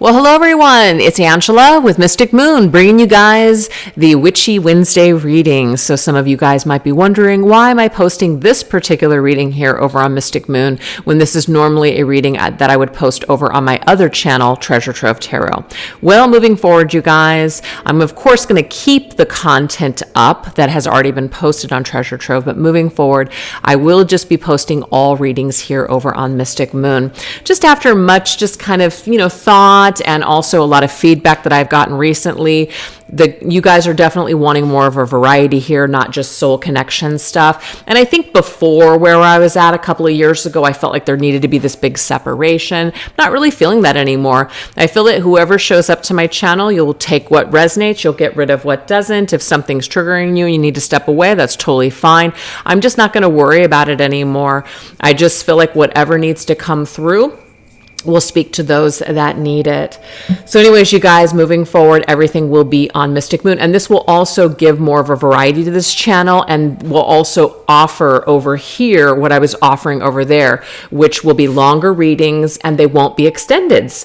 Well, hello everyone. It's Angela with Mystic Moon, bringing you guys the Witchy Wednesday readings. So some of you guys might be wondering, why am I posting this particular reading here over on Mystic Moon when this is normally a reading that I would post over on my other channel, Treasure Trove Tarot? Well, moving forward, you guys, I'm of course going to keep the content up that has already been posted on Treasure Trove, but moving forward, I will just be posting all readings here over on Mystic Moon. Just after much just kind of, thought and also a lot of feedback that I've gotten recently, you guys are definitely wanting more of a variety here, not just soul connection stuff. And I think before, where I was at a couple of years ago, I felt like there needed to be this big separation. I'm not really feeling that anymore. I feel that whoever shows up to my channel, you'll take what resonates, you'll get rid of what doesn't. If something's triggering you and you need to step away, that's totally fine. I'm just not going to worry about it anymore. I just feel like whatever needs to come through, we'll speak to those that need it. So anyways, you guys, moving forward, everything will be on Mystic Moon. And this will also give more of a variety to this channel, and will also offer over here what I was offering over there, which will be longer readings and they won't be extendeds,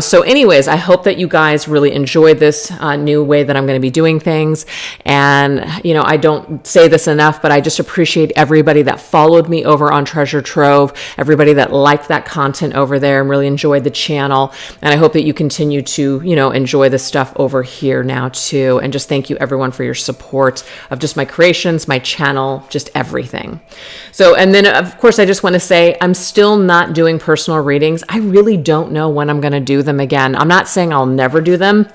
So anyways, I hope that you guys really enjoy this new way that I'm going to be doing things. And, I don't say this enough, but I just appreciate everybody that followed me over on Treasure Trove, everybody that liked that content over there and really enjoyed the channel. And I hope that you continue to, enjoy the stuff over here now too. And just thank you everyone for your support of just my creations, my channel, just everything. So, and then of course, I just want to say, I'm still not doing personal readings. I really don't know when I'm going to do them again. I'm not saying I'll never do them.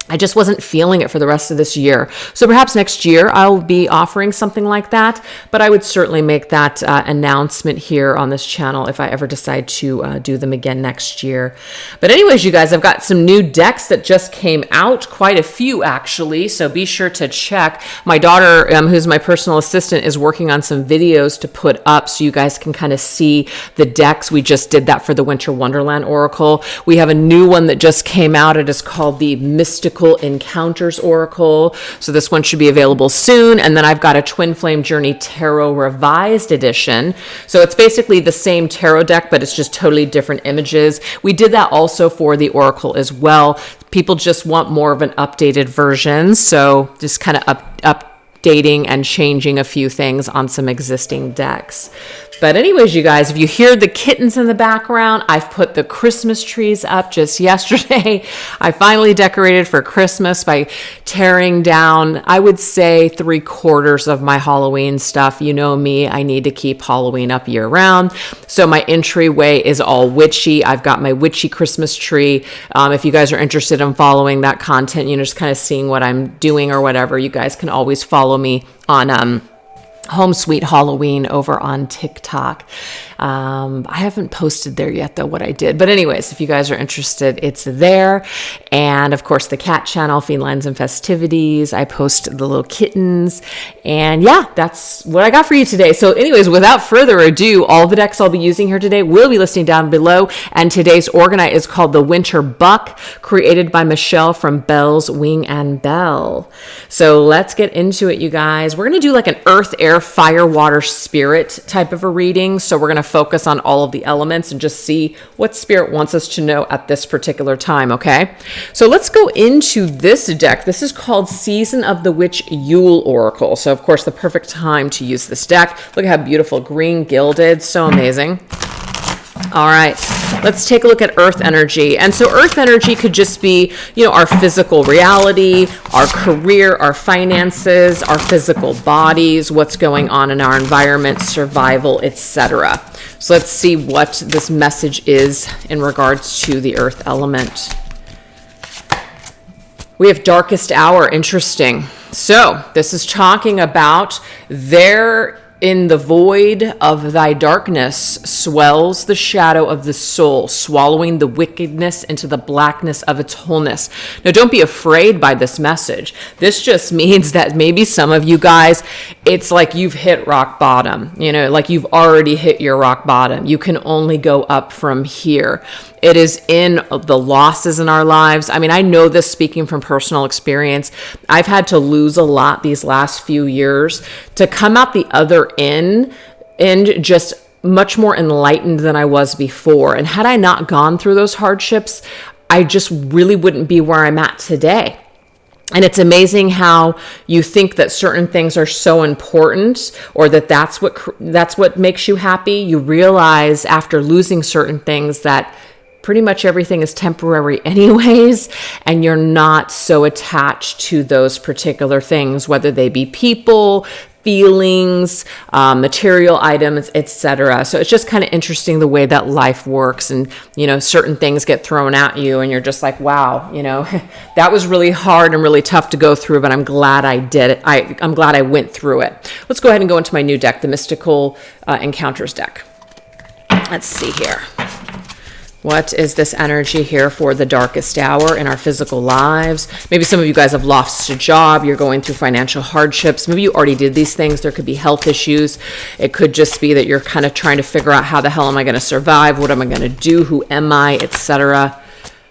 I just wasn't feeling it for the rest of this year. So perhaps next year I'll be offering something like that, but I would certainly make that announcement here on this channel if I ever decide to do them again next year. But anyways, you guys, I've got some new decks that just came out, quite a few actually, so be sure to check. My daughter, who's my personal assistant, is working on some videos to put up so you guys can kind of see the decks. We just did that for the Winter Wonderland Oracle. We have a new one that just came out. It is called the Mystical Encounters Oracle. So this one should be available soon. And then I've got a Twin Flame Journey Tarot Revised Edition. So it's basically the same tarot deck, but it's just totally different images. We did that also for the Oracle as well. People just want more of an updated version. So just kind of updating and changing a few things on some existing decks. But anyways, you guys, if you hear the kittens in the background, I've put the Christmas trees up just yesterday. I finally decorated for Christmas by tearing down, I would say, 3/4 of my Halloween stuff. You know me, I need to keep Halloween up year round. So my entryway is all witchy. I've got my witchy Christmas tree. If you guys are interested in following that content, just kind of seeing what I'm doing or whatever, you guys can always follow me on Home Sweet Halloween over on TikTok. I haven't posted there yet though what I did, but anyways, if you guys are interested, it's there. And of course the cat channel, Felines and Festivities, I post the little kittens, and yeah, that's what I got for you today. So anyways, without further ado, all the decks I'll be using here today will be listing down below, and today's Orgonite is called the Winter Buck, created by Michelle from Bells, Wing and Bell. So let's get into it, you guys. We're going to do like an earth, air, fire, water, spirit type of a reading. So we're going to focus on all of the elements and just see what spirit wants us to know at this particular time, okay? So let's go into this deck. This is called Season of the Witch Yule Oracle. So of course, the perfect time to use this deck. Look at how beautiful, green gilded, so amazing. All right, let's take a look at earth energy. And so earth energy could just be, our physical reality, our career, our finances, our physical bodies, what's going on in our environment, survival, etc. So let's see what this message is in regards to the earth element. We have darkest hour. Interesting. So this is talking about in the void of thy darkness swells the shadow of the soul, swallowing the wickedness into the blackness of its wholeness. Now, don't be afraid by this message. This just means that maybe some of you guys, it's like you've hit rock bottom, like you've already hit your rock bottom. You can only go up from here. It is in the losses in our lives. I mean, I know this speaking from personal experience. I've had to lose a lot these last few years to come out the other end and just much more enlightened than I was before. And had I not gone through those hardships, I just really wouldn't be where I'm at today. And it's amazing how you think that certain things are so important, or that's what makes you happy. You realize after losing certain things that pretty much everything is temporary anyways, and you're not so attached to those particular things, whether they be people, feelings, material items, etc. So it's just kind of interesting the way that life works, and certain things get thrown at you and you're just like, wow, that was really hard and really tough to go through, but I'm glad I did it. I'm glad I went through it. Let's go ahead and go into my new deck, the Mystical Encounters deck. Let's see here. What is this energy here for the darkest hour in our physical lives? Maybe some of you guys have lost a job. You're going through financial hardships. Maybe you already did these things. There could be health issues. It could just be that you're kind of trying to figure out, how the hell am I going to survive? What am I going to do? Who am I? Etc.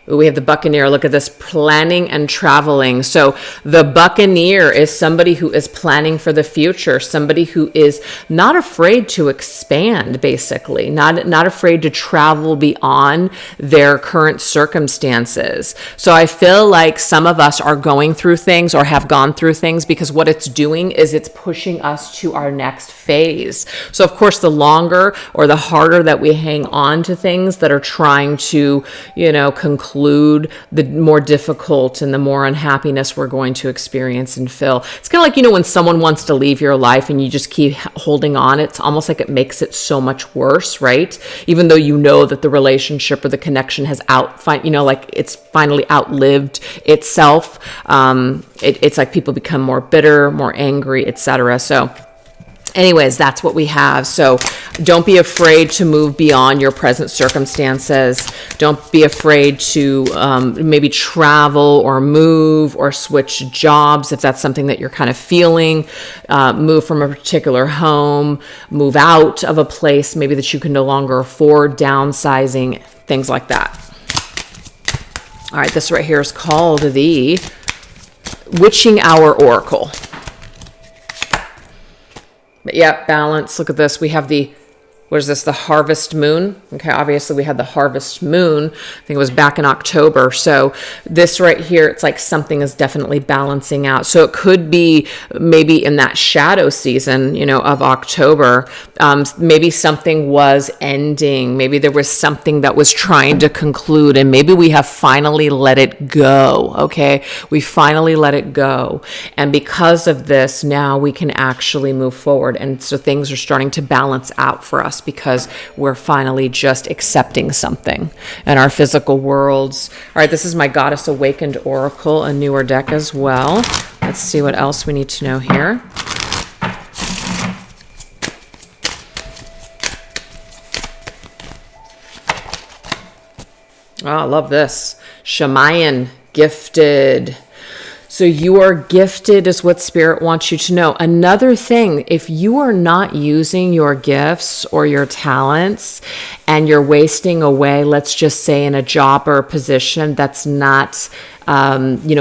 We have the Buccaneer. Look at this, planning and traveling. So the Buccaneer is somebody who is planning for the future, somebody who is not afraid to expand, basically, not afraid to travel beyond their current circumstances. So I feel like some of us are going through things or have gone through things because what it's doing is it's pushing us to our next phase. So of course, the longer or the harder that we hang on to things that are trying to, conclude, the more difficult and the more unhappiness we're going to experience and feel. It's kind of like, when someone wants to leave your life and you just keep holding on, it's almost like it makes it so much worse, right? Even though that the relationship or the connection has like it's finally outlived itself. It's like people become more bitter, more angry, etc. So anyways, that's what we have. So don't be afraid to move beyond your present circumstances. Don't be afraid to maybe travel or move or switch jobs if that's something that you're kind of feeling. Move from a particular home, move out of a place maybe that you can no longer afford, downsizing, things like that. All right, this right here is called the Witching Hour Oracle. But yeah, balance. Look at this. We have the Harvest Moon. Okay, obviously we had the Harvest Moon. I think it was back in October. So this right here, it's like something is definitely balancing out. So it could be maybe in that shadow season, of October, maybe something was ending. Maybe there was something that was trying to conclude, and maybe we have finally let it go. Okay, we finally let it go. And because of this, now we can actually move forward. And so things are starting to balance out for us, because we're finally just accepting something in our physical worlds. All right, this is my Goddess Awakened Oracle, a newer deck as well. Let's see what else we need to know here. Oh, I love this. Shamayan, gifted. So you are gifted is what Spirit wants you to know. Another thing, if you are not using your gifts or your talents and you're wasting away, let's just say in a job or a position that's not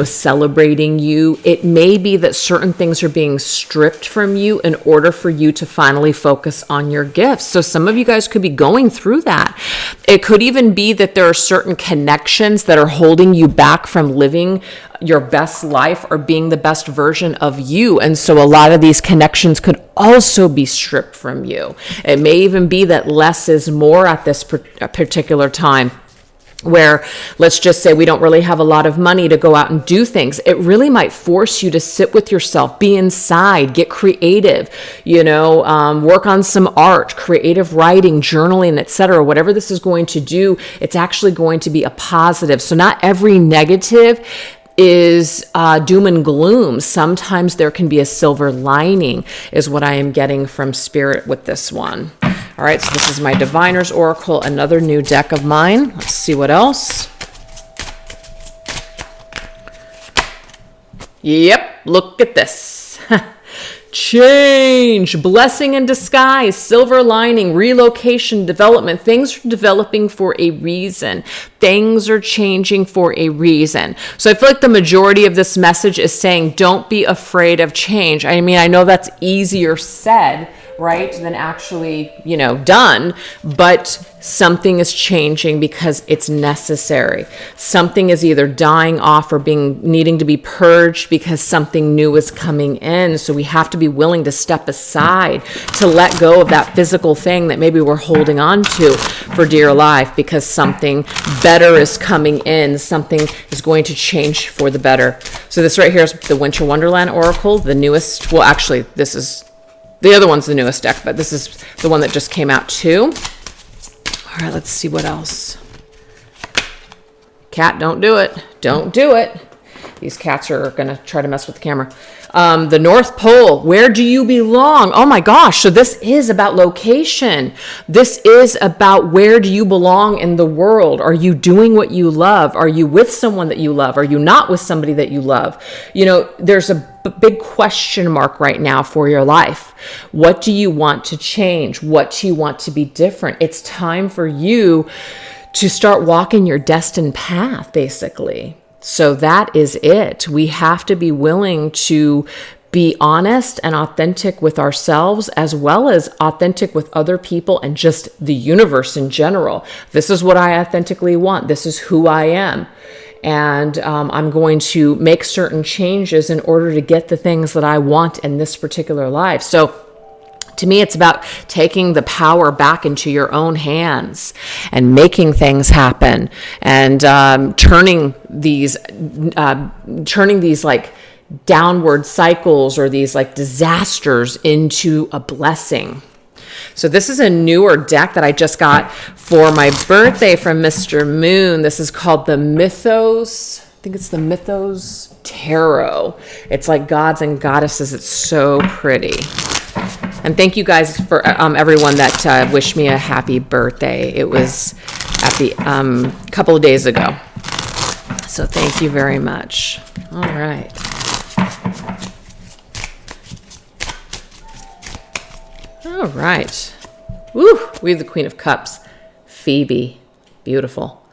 celebrating you, it may be that certain things are being stripped from you in order for you to finally focus on your gifts. So some of you guys could be going through that. It could even be that there are certain connections that are holding you back from living your best life or being the best version of you. And so a lot of these connections could also be stripped from you. It may even be that less is more at this particular time, where let's just say we don't really have a lot of money to go out and do things. It really might force you to sit with yourself, be inside, get creative, work on some art, creative writing, journaling, etc. Whatever this is going to do, it's actually going to be a positive. So not every negative is doom and gloom. Sometimes there can be a silver lining, is what I am getting from Spirit with this one. All right, so this is my Diviner's Oracle, another new deck of mine. Let's see what else. Yep, look at this. Change, blessing in disguise, silver lining, relocation, development. Things are developing for a reason. Things are changing for a reason. So I feel like the majority of this message is saying, don't be afraid of change. I mean, I know that's easier said, right, than actually, you know, done, but something is changing because it's necessary. Something is either dying off or needing to be purged because something new is coming in. So we have to be willing to step aside, to let go of that physical thing that maybe we're holding on to for dear life, because something better is coming in. Something is going to change for the better. So this right here is the Winter Wonderland Oracle, the newest. Well, actually, this is the other one's the newest deck, but this is the one that just came out too. All right, let's see what else. Cat, don't do it. Don't do it. These cats are going to try to mess with the camera. The North Pole, where do you belong? Oh my gosh, so this is about location. This is about where do you belong in the world? Are you doing what you love? Are you with someone that you love? Are you not with somebody that you love? You know, there's a big question mark right now for your life. What do you want to change? What do you want to be different? It's time for you to start walking your destined path, basically. So that is it. We have to be willing to be honest and authentic with ourselves, as well as authentic with other people and just the universe in general. This is what I authentically want. This is who I am. And I'm going to make certain changes in order to get the things that I want in this particular life. So to me, it's about taking the power back into your own hands and making things happen, and turning these like downward cycles or these like disasters into a blessing. So this is a newer deck that I just got for my birthday from Mr. Moon. This is called the Mythos. I think it's the Mythos Tarot. It's like gods and goddesses. It's so pretty. And thank you guys for everyone that wished me a happy birthday. It was at the couple of days ago. So thank you very much. All right. All right. Woo, we have the Queen of Cups, Phoebe. Beautiful.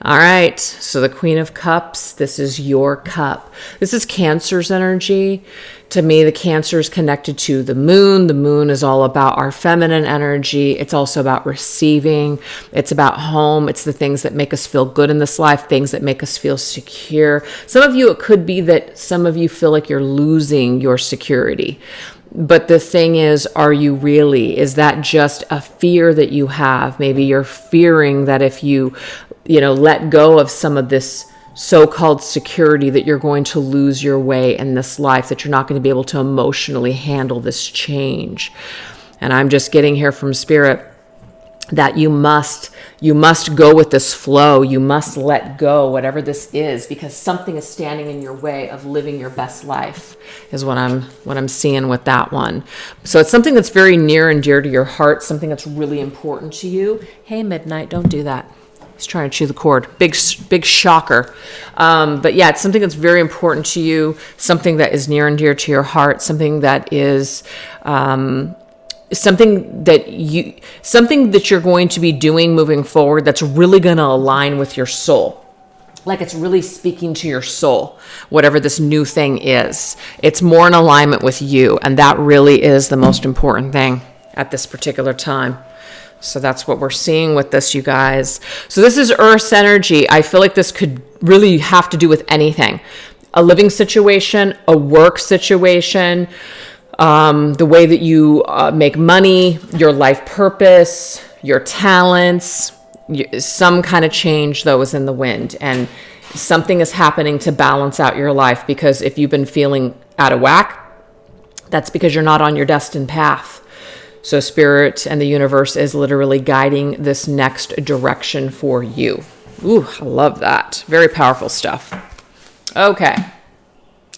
All right, so the Queen of Cups, this is your cup. This is Cancer's energy. To me, the Cancer is connected to the moon. The moon is all about our feminine energy. It's also about receiving. It's about home. It's the things that make us feel good in this life, things that make us feel secure. Some of you, it could be that some of you feel like you're losing your security. But the thing is, are you really? Is that just a fear that you have? Maybe you're fearing that if you let go of some of this so-called security, that you're going to lose your way in this life, that you're not going to be able to emotionally handle this change. And I'm just getting here from Spirit that you must go with this flow. You must let go, whatever this is, because something is standing in your way of living your best life, is what I'm seeing with that one. So it's something that's very near and dear to your heart, something that's really important to you. Hey, Midnight, don't do that. He's trying to chew the cord. Big shocker. But yeah, it's something that's very important to you, something that is near and dear to your heart, something that is something that you're going to be doing moving forward that's really going to align with your soul. Like it's really speaking to your soul, whatever this new thing is. It's more in alignment with you, and that really is the most important thing at this particular time. So that's what we're seeing with this, you guys. So this is Earth's energy. I feel like this could really have to do with anything. A living situation, a work situation, the way that you make money, your life purpose, your talents. Some kind of change, though, is in the wind. And something is happening to balance out your life, because if you've been feeling out of whack, that's because you're not on your destined path. So Spirit and the universe is literally guiding this next direction for you. Ooh, I love that. Very powerful stuff. Okay.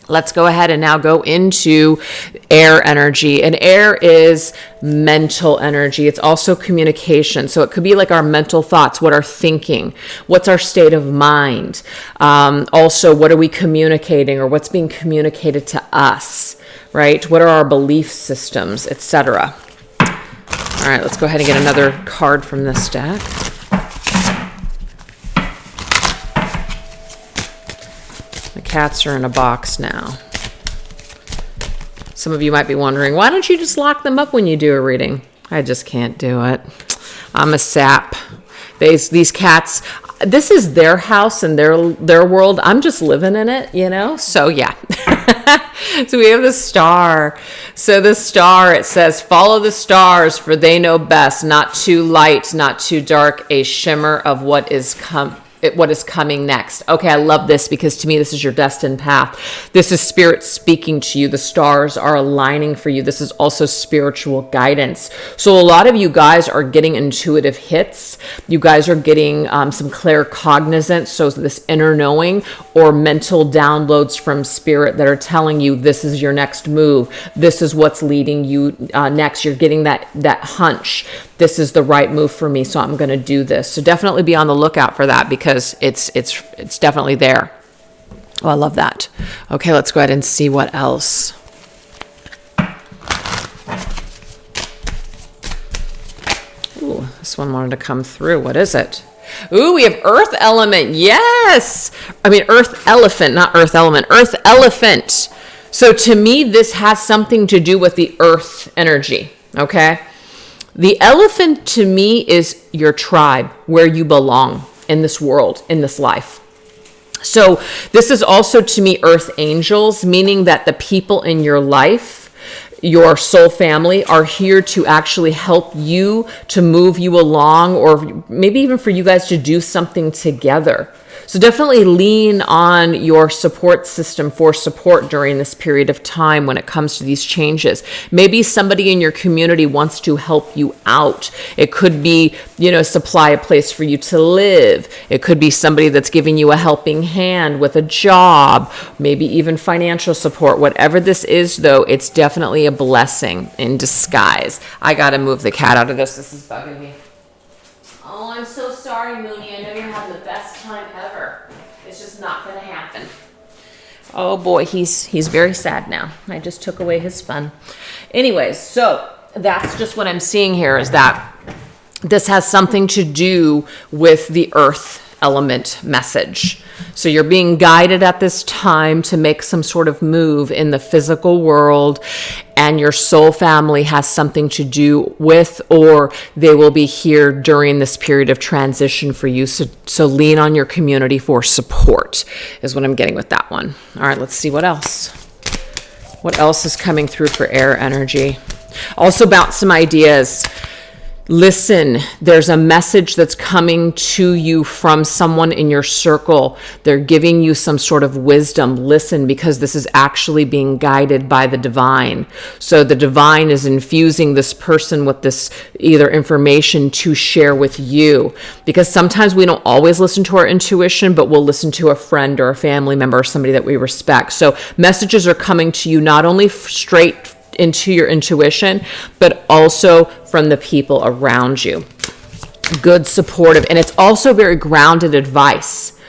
Let's go ahead and now go into air energy. And air is mental energy. It's also communication. So it could be like our mental thoughts, what are thinking, what's our state of mind. Also, what are we communicating, or what's being communicated to us, right? What are our belief systems, etc. All right, let's go ahead and get another card from this deck. The cats are in a box now. Some of you might be wondering, why don't you just lock them up when you do a reading? I just can't do it. I'm a sap. These cats, this is their house and their world. I'm just living in it, you know? So yeah. So we have the star. So the star, it says, follow the stars, for they know best. Not too light, not too dark, a shimmer of what is coming next. Okay, I love this, because to me, this is your destined path. This is spirit speaking to you. The stars are aligning for you. This is also spiritual guidance. So a lot of you guys are getting intuitive hits. You guys are getting some claircognizance, so this inner knowing, or mental downloads from spirit that are telling you this is your next move. This is what's leading you next. You're getting that hunch. This is the right move for me, so I'm going to do this. So definitely be on the lookout for that, because it's definitely there. Oh, I love that. Okay, let's go ahead and see what else. Ooh, this one wanted to come through. What is it? Ooh, we have earth element. Yes. I mean, earth elephant, not earth element, earth elephant. So to me, this has something to do with the earth energy. Okay. The elephant to me is your tribe, where you belong in this world, in this life. So this is also to me earth angels, meaning that the people in your life, your soul family, are here to actually help you, to move you along, or maybe even for you guys to do something together. So definitely lean on your support system for support during this period of time when it comes to these changes. Maybe somebody in your community wants to help you out. It could be, supply a place for you to live. It could be somebody that's giving you a helping hand with a job, maybe even financial support. Whatever this is, though, it's definitely a blessing in disguise. I got to move the cat out of this. This is bugging me. Oh, I'm so sorry, Mooney. I know you're having the best time ever. It's just not going to happen. Oh boy, he's very sad now. I just took away his fun. Anyways, so that's just what I'm seeing here, is that this has something to do with the earth element message. So you're being guided at this time to make some sort of move in the physical world, and your soul family has something to do with, or they will be here during this period of transition for you. So lean on your community for support is what I'm getting with that one. All right, let's see what else. What else is coming through for air energy? Also bounce some ideas. Listen, there's a message that's coming to you from someone in your circle. They're giving you some sort of wisdom. Listen, because this is actually being guided by the divine. So the divine is infusing this person with this either information to share with you. Because sometimes we don't always listen to our intuition, but we'll listen to a friend or a family member or somebody that we respect. So messages are coming to you not only straight into your intuition, but also from the people around you. Good, supportive, and it's also very grounded advice.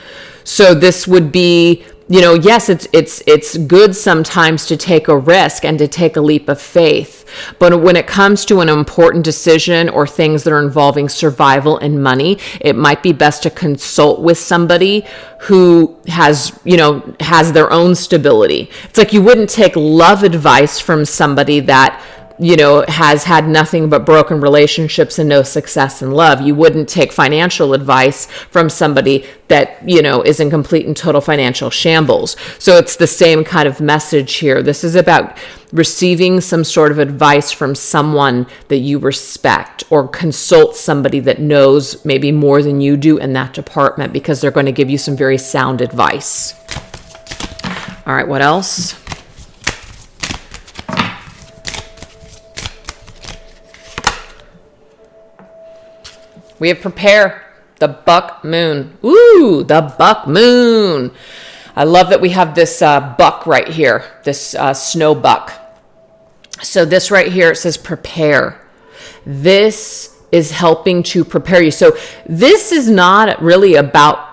So this would be, yes, it's good sometimes to take a risk and to take a leap of faith. But when it comes to an important decision or things that are involving survival and money, it might be best to consult with somebody who has their own stability. It's like you wouldn't take love advice from somebody that has had nothing but broken relationships and no success in love. You wouldn't take financial advice from somebody that, is in complete and total financial shambles. So it's the same kind of message here. This is about receiving some sort of advice from someone that you respect, or consult somebody that knows maybe more than you do in that department, because they're going to give you some very sound advice. All right, what else? We have prepare, the buck moon. Ooh, the buck moon. I love that we have this buck right here, this snow buck. So this right here, it says prepare. This is helping to prepare you. So this is not really about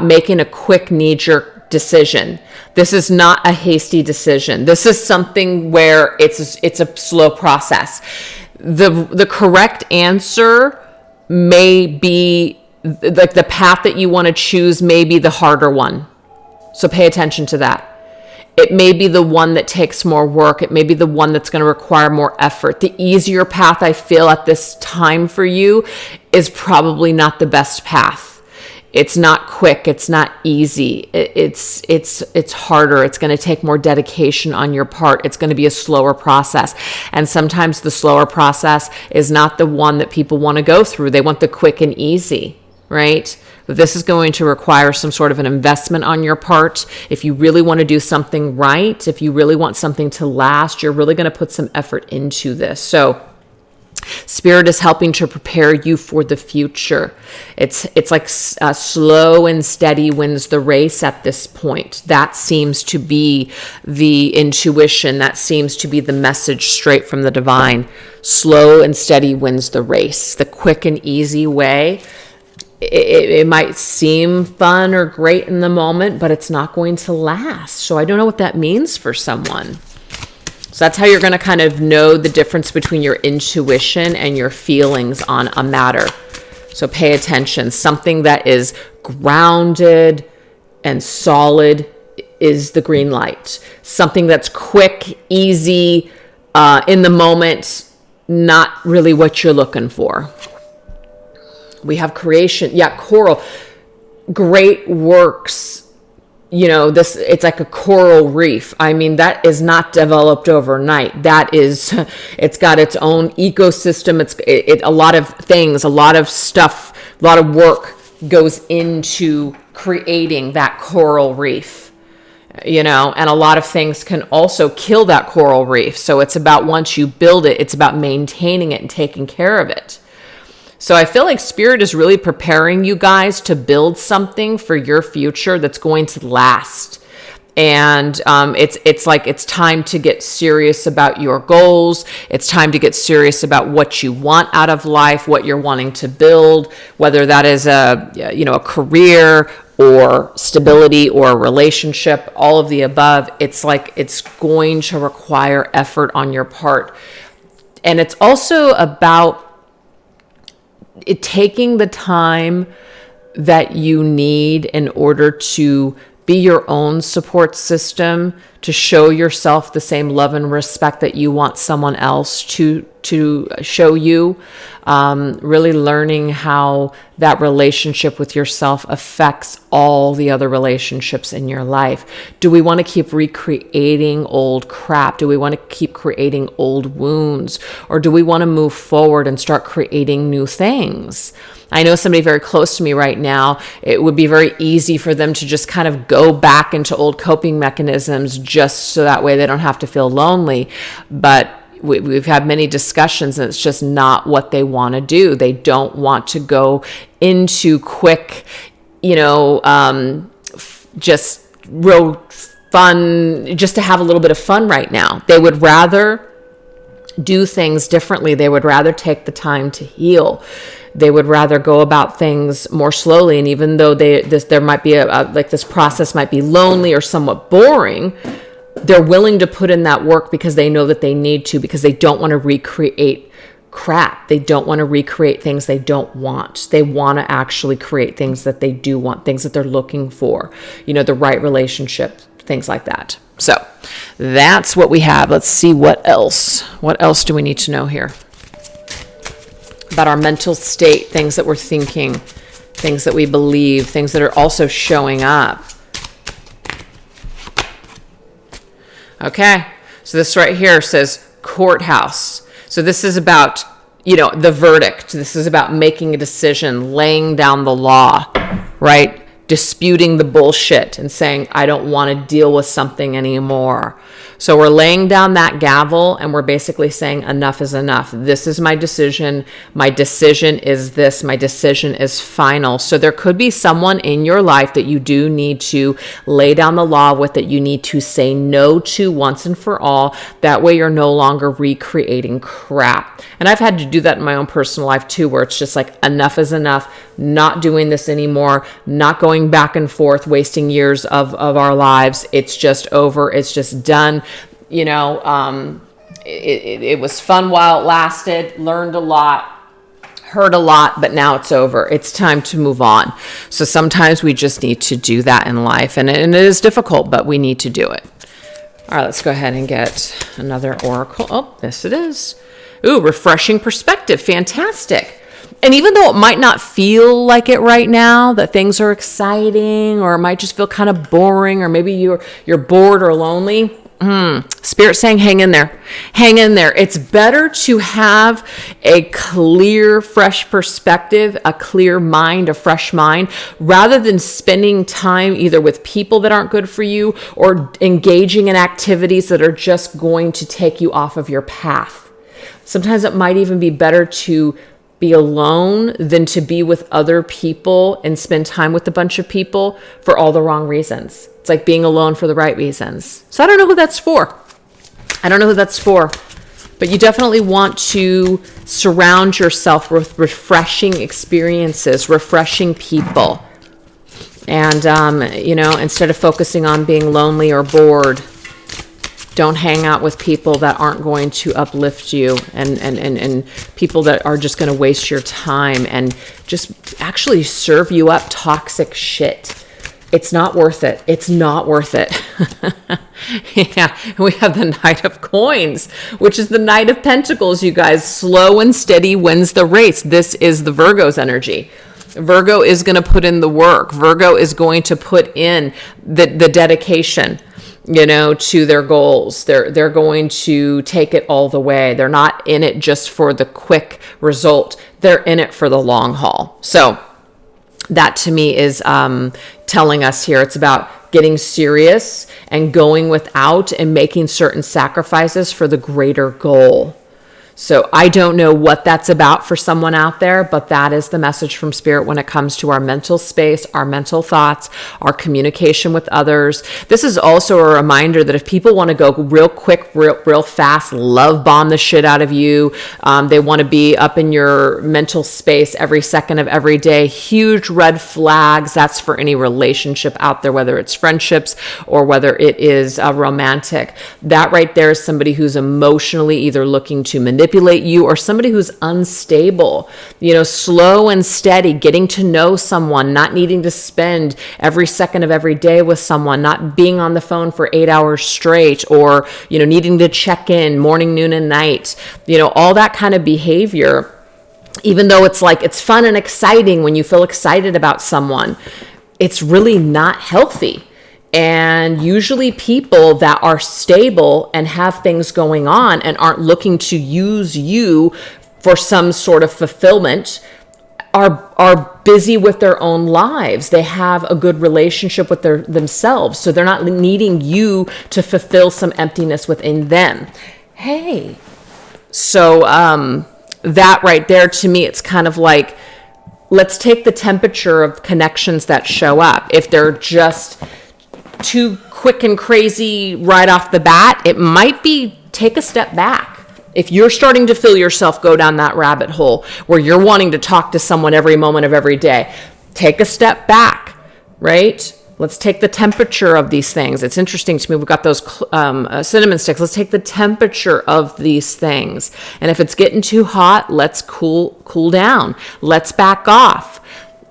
making a quick knee-jerk decision. This is not a hasty decision. This is something where it's a slow process. The correct answer may be like the path that you want to choose may be the harder one. So pay attention to that. It may be the one that takes more work. It may be the one that's going to require more effort. The easier path I feel at this time for you is probably not the best path. It's not quick. It's not easy. It's harder. It's going to take more dedication on your part. It's going to be a slower process. And sometimes the slower process is not the one that people want to go through. They want the quick and easy, right? But this is going to require some sort of an investment on your part. If you really want to do something right, if you really want something to last, you're really going to put some effort into this. So Spirit is helping to prepare you for the future. It's like slow and steady wins the race at this point. That seems to be the intuition. That seems to be the message straight from the divine. Slow and steady wins the race. The quick and easy way, it might seem fun or great in the moment, but it's not going to last. So I don't know what that means for someone. So that's how you're going to kind of know the difference between your intuition and your feelings on a matter. So pay attention. Something that is grounded and solid is the green light. Something that's quick, easy, in the moment, not really what you're looking for. We have creation. Yeah, coral. Great works. You know, it's like a coral reef. I mean, that is not developed overnight. It's got its own ecosystem. A lot of things, a lot of stuff, a lot of work goes into creating that coral reef, you know, and a lot of things can also kill that coral reef. So it's about, once you build it, it's about maintaining it and taking care of it. So I feel like Spirit is really preparing you guys to build something for your future that's going to last. And it's like it's time to get serious about your goals. It's time to get serious about what you want out of life, what you're wanting to build, whether that is a career or stability or a relationship, all of the above. It's like it's going to require effort on your part. And it's also about taking the time that you need in order to be your own support system, to show yourself the same love and respect that you want someone else to show you. Really learning how that relationship with yourself affects all the other relationships in your life. Do we want to keep recreating old crap? Do we want to keep creating old wounds? Or do we want to move forward and start creating new things? I know somebody very close to me right now, it would be very easy for them to just kind of go back into old coping mechanisms just so that way they don't have to feel lonely. But we've had many discussions, and it's just not what they want to do. They don't want to go into quick, just real fun, just to have a little bit of fun right now. They would rather do things differently. They would rather take the time to heal. They would rather go about things more slowly. And even though there might be this process might be lonely or somewhat boring, they're willing to put in that work because they know that they need to, because they don't want to recreate crap. They don't want to recreate things they don't want. They want to actually create things that they do want, things that they're looking for, the right relationship, things like that. So that's what we have. Let's see what else. What else do we need to know here? About our mental state, things that we're thinking, things that we believe, things that are also showing up. Okay, so this right here says courthouse. So this is about, the verdict. This is about making a decision, laying down the law, right? Disputing the bullshit and saying, I don't want to deal with something anymore. So we're laying down that gavel and we're basically saying enough is enough. This is my decision. My decision is this. My decision is final. So there could be someone in your life that you do need to lay down the law with, that you need to say no to once and for all. That way you're no longer recreating crap. And I've had to do that in my own personal life too, where it's just like enough is enough, not doing this anymore, not going back and forth, wasting years of our lives. It's just over. It's just done. It was fun while it lasted, learned a lot, heard a lot, but now it's over. It's time to move on. So sometimes we just need to do that in life. And it is difficult, but we need to do it. All right, let's go ahead and get another oracle. Oh, yes, it is. Ooh, refreshing perspective. Fantastic. And even though it might not feel like it right now, that things are exciting, or it might just feel kind of boring, or maybe you're bored or lonely, Spirit saying, hang in there. Hang in there. It's better to have a clear, fresh perspective, a clear mind, a fresh mind, rather than spending time either with people that aren't good for you or engaging in activities that are just going to take you off of your path. Sometimes it might even be better to be alone than to be with other people and spend time with a bunch of people for all the wrong reasons. It's like being alone for the right reasons. So I don't know who that's for. But you definitely want to surround yourself with refreshing experiences, refreshing people. And, instead of focusing on being lonely or bored, don't hang out with people that aren't going to uplift you and people that are just going to waste your time and just actually serve you up toxic shit. It's not worth it. It's not worth it. Yeah, we have the Knight of Coins, which is the Knight of Pentacles, you guys. Slow and steady wins the race. This is the Virgo's energy. Virgo is going to put in the work. Virgo is going to put in the dedication, to their goals. They're going to take it all the way. They're not in it just for the quick result. They're in it for the long haul. So that to me is telling us here it's about getting serious and going without and making certain sacrifices for the greater goal. So I don't know what that's about for someone out there, but that is the message from Spirit when it comes to our mental space, our mental thoughts, our communication with others. This is also a reminder that if people want to go real quick, real fast, love bomb the shit out of you, they want to be up in your mental space every second of every day, huge red flags. That's for any relationship out there, whether it's friendships or whether it is romantic. That right there is somebody who's emotionally either looking to manipulate you or somebody who's unstable, slow and steady, getting to know someone, not needing to spend every second of every day with someone, not being on the phone for 8 hours straight, or, needing to check in morning, noon, and night, all that kind of behavior. Even though it's like, it's fun and exciting when you feel excited about someone, it's really not healthy. And usually people that are stable and have things going on and aren't looking to use you for some sort of fulfillment are busy with their own lives. They have a good relationship with themselves. So they're not needing you to fulfill some emptiness within them. Hey. So that right there, to me, it's kind of like, let's take the temperature of connections that show up. If they're just too quick and crazy right off the bat, it might be take a step back. If you're starting to feel yourself go down that rabbit hole where you're wanting to talk to someone every moment of every day, take a step back, right? Let's take the temperature of these things. It's interesting to me. We've got those cinnamon sticks. Let's take the temperature of these things. And if it's getting too hot, let's cool down. Let's back off.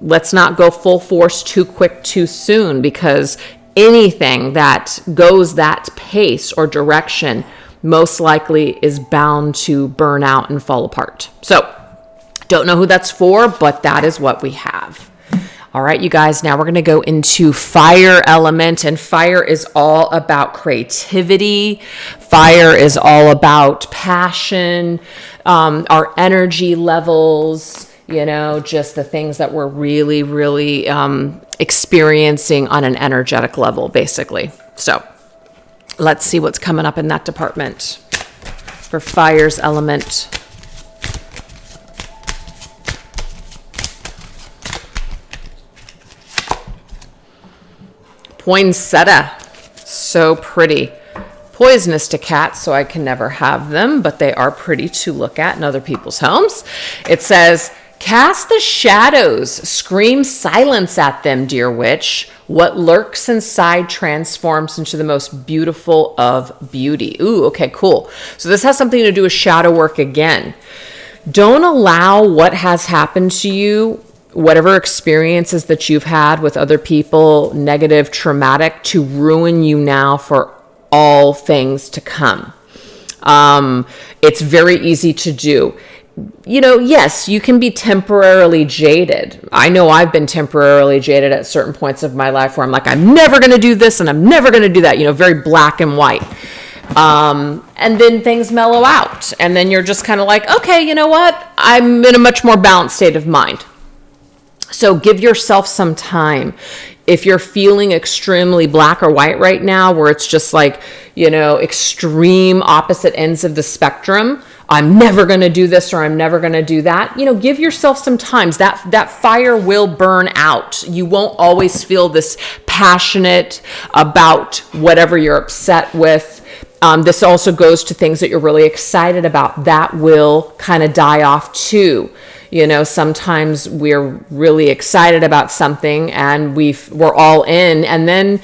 Let's not go full force too quick, too soon, because anything that goes that pace or direction most likely is bound to burn out and fall apart. So don't know who that's for, but that is what we have. All right, you guys, now we're going to go into fire element, and fire is all about creativity. Fire is all about passion, our energy levels, just the things that we're really, really experiencing on an energetic level, basically. So let's see what's coming up in that department for fire's element. Poinsettia, so pretty. Poisonous to cats, so I can never have them, but they are pretty to look at in other people's homes. It says, cast the shadows, scream silence at them, dear witch. What lurks inside transforms into the most beautiful of beauty. Ooh, okay, cool. So this has something to do with shadow work again. Don't allow what has happened to you, whatever experiences that you've had with other people, negative, traumatic, to ruin you now for all things to come. It's very easy to do. Yes, you can be temporarily jaded. I know I've been temporarily jaded at certain points of my life where I'm like, I'm never going to do this and I'm never going to do that, very black and white. And then things mellow out. And then you're just kind of like, okay, you know what? I'm in a much more balanced state of mind. So give yourself some time. If you're feeling extremely black or white right now, where it's just like, extreme opposite ends of the spectrum, I'm never going to do this or I'm never going to do that. Give yourself some time. That fire will burn out. You won't always feel this passionate about whatever you're upset with. This also goes to things that you're really excited about. That will kind of die off too. Sometimes we're really excited about something and we're all in, and then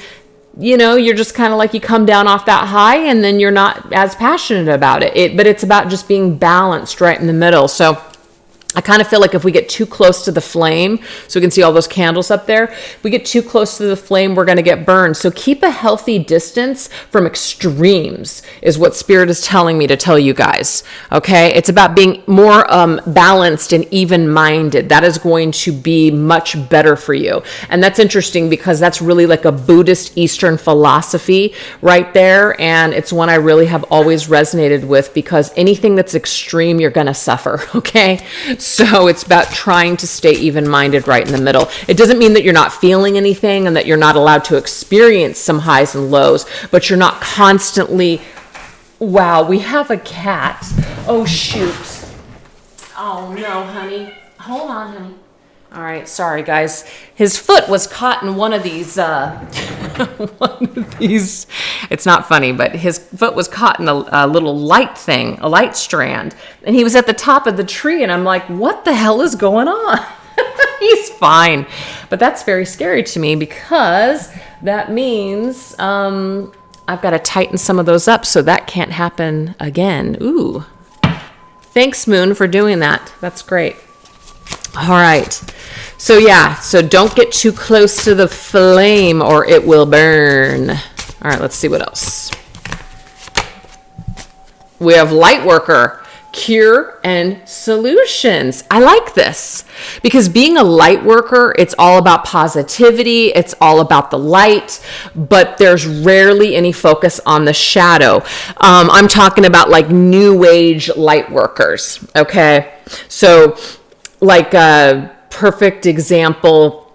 you're just kind of like, you come down off that high and then you're not as passionate about it. But it's about just being balanced right in the middle. So I kind of feel like if we get too close to the flame, so we can see all those candles up there, if we get too close to the flame, we're going to get burned. So keep a healthy distance from extremes is what Spirit is telling me to tell you guys. Okay. It's about being more balanced and even-minded. That is going to be much better for you. And that's interesting because that's really like a Buddhist Eastern philosophy right there. And it's one I really have always resonated with, because anything that's extreme, you're going to suffer. Okay. So it's about trying to stay even-minded right in the middle. It doesn't mean that you're not feeling anything and that you're not allowed to experience some highs and lows, but you're not constantly, wow, we have a cat. Oh, shoot. Oh, no, honey. Hold on, honey. All right, sorry, guys. His foot was caught in one of these, it's not funny, but his foot was caught in a little light thing, a light strand, and he was at the top of the tree, and I'm like, what the hell is going on? He's fine. But that's very scary to me, because that means I've got to tighten some of those up so that can't happen again. Ooh. Thanks, Moon, for doing that. That's great. All right. So don't get too close to the flame or it will burn. All right, let's see what else. We have Lightworker, Cure and Solutions. I like this because being a light worker, it's all about positivity. It's all about the light, but there's rarely any focus on the shadow. I'm talking about like new age light workers. Okay. So like a perfect example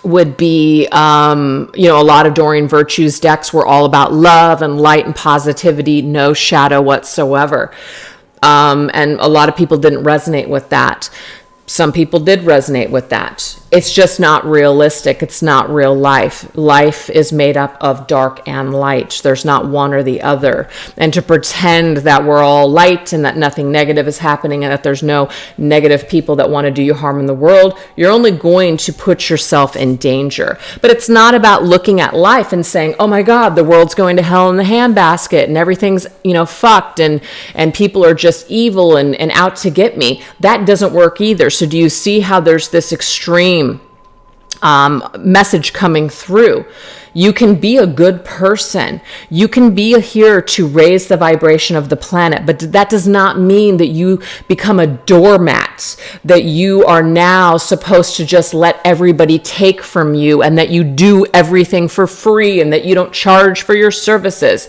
would be, a lot of Doreen Virtue's decks were all about love and light and positivity, no shadow whatsoever. And a lot of people didn't resonate with that. Some people did resonate with that. It's just not realistic. It's not real life. Life is made up of dark and light. There's not one or the other. And to pretend that we're all light and that nothing negative is happening and that there's no negative people that want to do you harm in the world, you're only going to put yourself in danger. But it's not about looking at life and saying, oh my God, the world's going to hell in the handbasket and everything's, fucked and people are just evil and out to get me. That doesn't work either. So do you see how there's this extreme message coming through? You can be a good person. You can be here to raise the vibration of the planet, but that does not mean that you become a doormat, that you are now supposed to just let everybody take from you and that you do everything for free and that you don't charge for your services.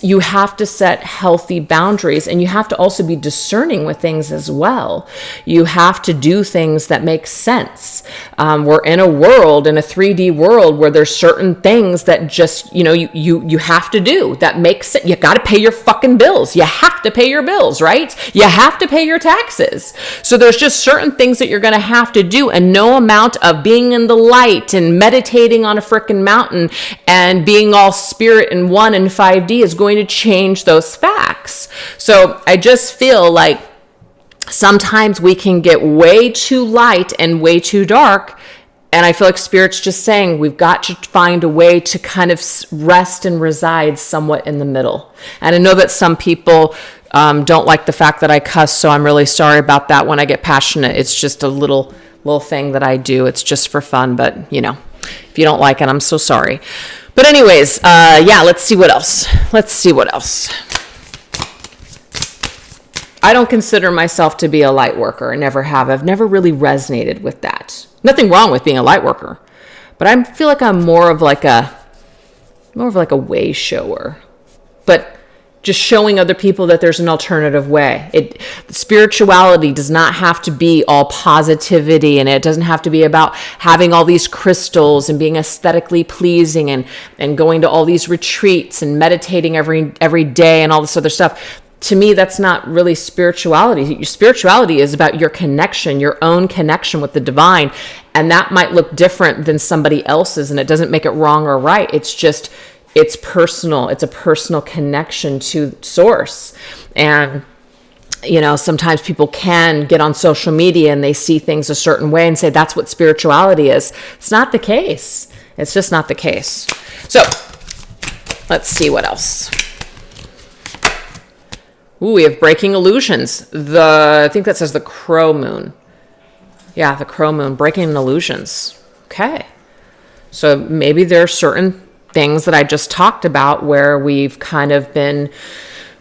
You have to set healthy boundaries, and you have to also be discerning with things as well. You have to do things that make sense. We're in a 3D world where there's certain things that just, you have to do that makes sense. You got to pay your fucking bills. You have to pay your bills, right? You have to pay your taxes. So there's just certain things that you're going to have to do, and no amount of being in the light and meditating on a freaking mountain and being all spirit and 1 and 5D is going to change those facts. So I just feel like sometimes we can get way too light and way too dark. And I feel like Spirit's just saying we've got to find a way to kind of rest and reside somewhat in the middle. And I know that some people don't like the fact that I cuss, so I'm really sorry about that. When I get passionate, it's just a little thing that I do. It's just for fun, but if you don't like it, I'm so sorry. But anyways, yeah, let's see what else. I don't consider myself to be a light worker. I never have. I've never really resonated with that. Nothing wrong with being a light worker, but I feel like I'm more of like a way shower, but just showing other people that there's an alternative way. Spirituality does not have to be all positivity, and it doesn't have to be about having all these crystals and being aesthetically pleasing and going to all these retreats and meditating every day and all this other stuff. To me, that's not really spirituality. Your spirituality is about your connection, your own connection with the divine. And that might look different than somebody else's, and it doesn't make it wrong or right. It's just, it's personal. It's a personal connection to source. And, you know, sometimes people can get on social media and they see things a certain way and say that's what spirituality is. It's not the case. It's just not the case. So let's see what else. Ooh, we have breaking illusions. I think that says the crow moon. Yeah, the crow moon, breaking illusions. Okay. So maybe there are certain things that I just talked about where we've kind of been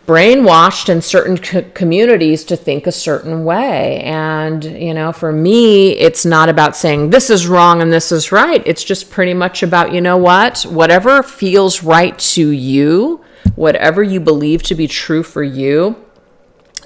brainwashed in certain communities to think a certain way. And, you know, for me, it's not about saying this is wrong and this is right. It's just pretty much about, you know what, whatever feels right to you, whatever you believe to be true for you,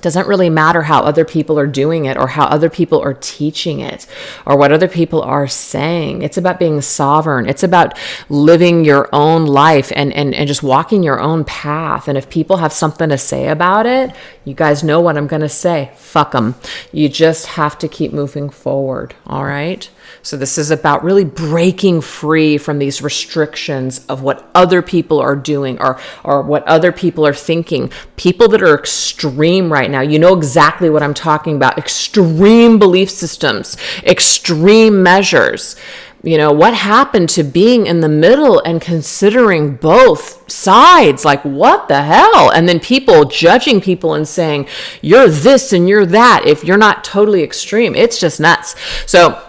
doesn't really matter how other people are doing it or how other people are teaching it or what other people are saying. It's about being sovereign. It's about living your own life and just walking your own path. And if people have something to say about it, you guys know what I'm going to say. Fuck them. You just have to keep moving forward. All right. So this is about really breaking free from these restrictions of what other people are doing or what other people are thinking. People that are extreme right now, you know exactly what I'm talking about. Extreme belief systems, extreme measures. You know, what happened to being in the middle and considering both sides? Like, what the hell? And then people judging people and saying, you're this and you're that if you're not totally extreme. It's just nuts. So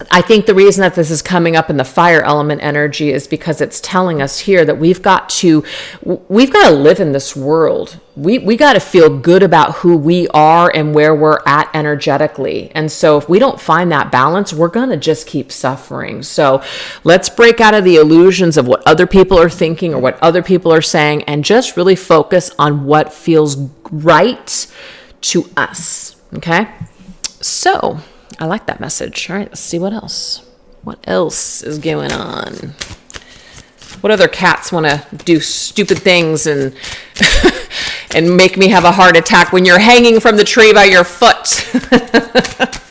I think the reason that this is coming up in the fire element energy is because it's telling us here that we've got to live in this world. We got to feel good about who we are and where we're at energetically. And so if we don't find that balance, we're going to just keep suffering. So let's break out of the illusions of what other people are thinking or what other people are saying and just really focus on what feels right to us. Okay? So I like that message. All right, let's see what else. What else is going on? What other cats want to do stupid things and and make me have a heart attack when you're hanging from the tree by your foot?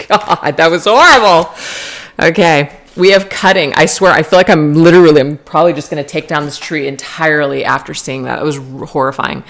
God, that was horrible. Okay, we have cutting. I swear, I feel like I'm probably just going to take down this tree entirely after seeing that. It was horrifying.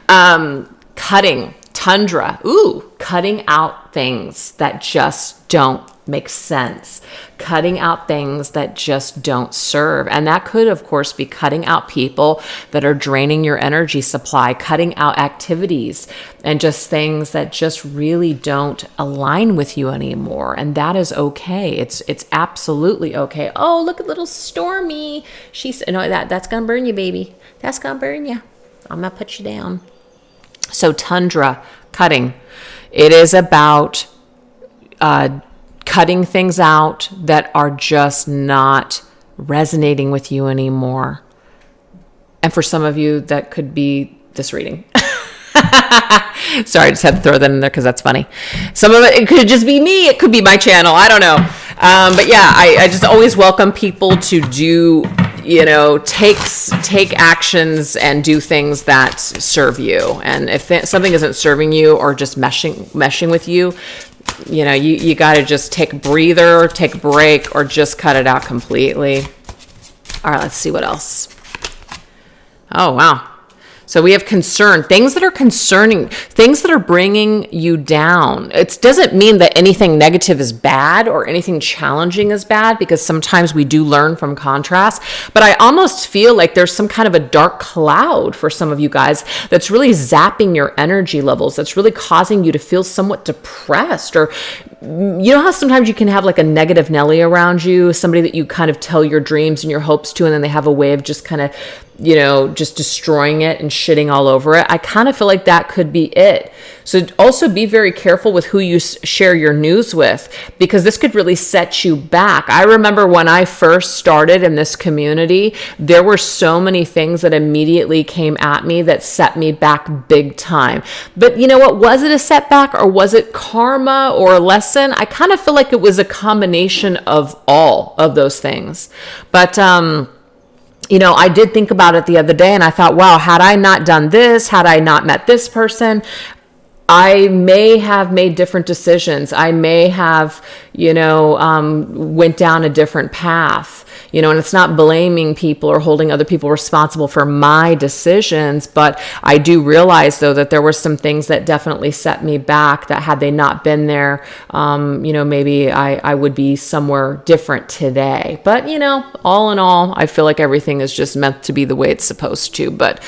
Cutting. Tundra. Ooh, cutting out things that just don't make sense. Cutting out things that just don't serve. And that could, of course, be cutting out people that are draining your energy supply, cutting out activities and just things that just really don't align with you anymore. And that is okay. It's absolutely okay. Oh, look at little Stormy. That's going to burn you, baby. That's going to burn you. I'm going to put you down. So tundra, cutting. It is about cutting things out that are just not resonating with you anymore. And for some of you, that could be this reading. Sorry, I just had to throw that in there because that's funny. Some of it could just be me. It could be my channel. I don't know. But yeah, I just always welcome people to do, take actions and do things that serve you. And if something isn't serving you or just meshing with you, you got to just take a breather, take a break, or just cut it out completely. All right, let's see what else. Oh, wow. So we have concern, things that are concerning, things that are bringing you down. It doesn't mean that anything negative is bad or anything challenging is bad, because sometimes we do learn from contrast. But I almost feel like there's some kind of a dark cloud for some of you guys that's really zapping your energy levels, that's really causing you to feel somewhat depressed. Or you know how sometimes you can have like a negative Nelly around you, somebody that you kind of tell your dreams and your hopes to, and then they have a way of just kind of, you know, just destroying it and shitting all over it. I kind of feel like that could be it. So also be very careful with who you share your news with, because this could really set you back. I remember when I first started in this community, there were so many things that immediately came at me that set me back big time. But you know what? Was it a setback, or was it karma or a lesson? I kind of feel like it was a combination of all of those things. But, you know, I did think about it the other day, and I thought, wow, had I not done this, had I not met this person, I may have made different decisions. I may have, you know, went down a different path, you know, and it's not blaming people or holding other people responsible for my decisions. But I do realize, though, that there were some things that definitely set me back, that had they not been there, you know, maybe I would be somewhere different today. But, you know, all in all, I feel like everything is just meant to be the way it's supposed to. But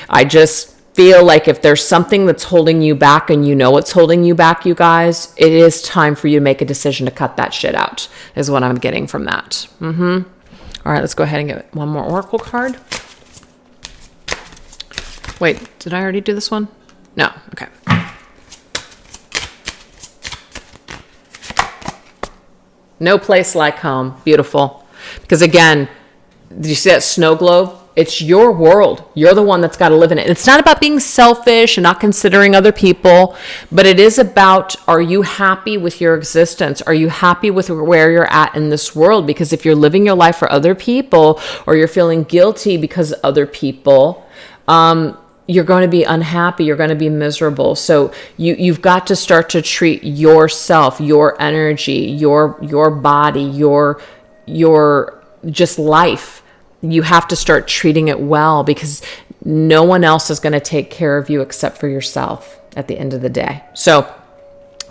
I just feel like if there's something that's holding you back, and you know what's holding you back, you guys, it is time for you to make a decision to cut that shit out, is what I'm getting from that. All right, let's go ahead and get one more oracle card. Wait, did I already do this one? No, okay. No place like home. Beautiful. Because again, did you see that snow globe? It's your world. You're the one that's got to live in it. It's not about being selfish and not considering other people, but it is about, are you happy with your existence? Are you happy with where you're at in this world? Because if you're living your life for other people, or you're feeling guilty because of other people, you're going to be unhappy. You're going to be miserable. So you've got to start to treat yourself, your energy, your body, your just life. You have to start treating it well, because no one else is going to take care of you except for yourself at the end of the day. So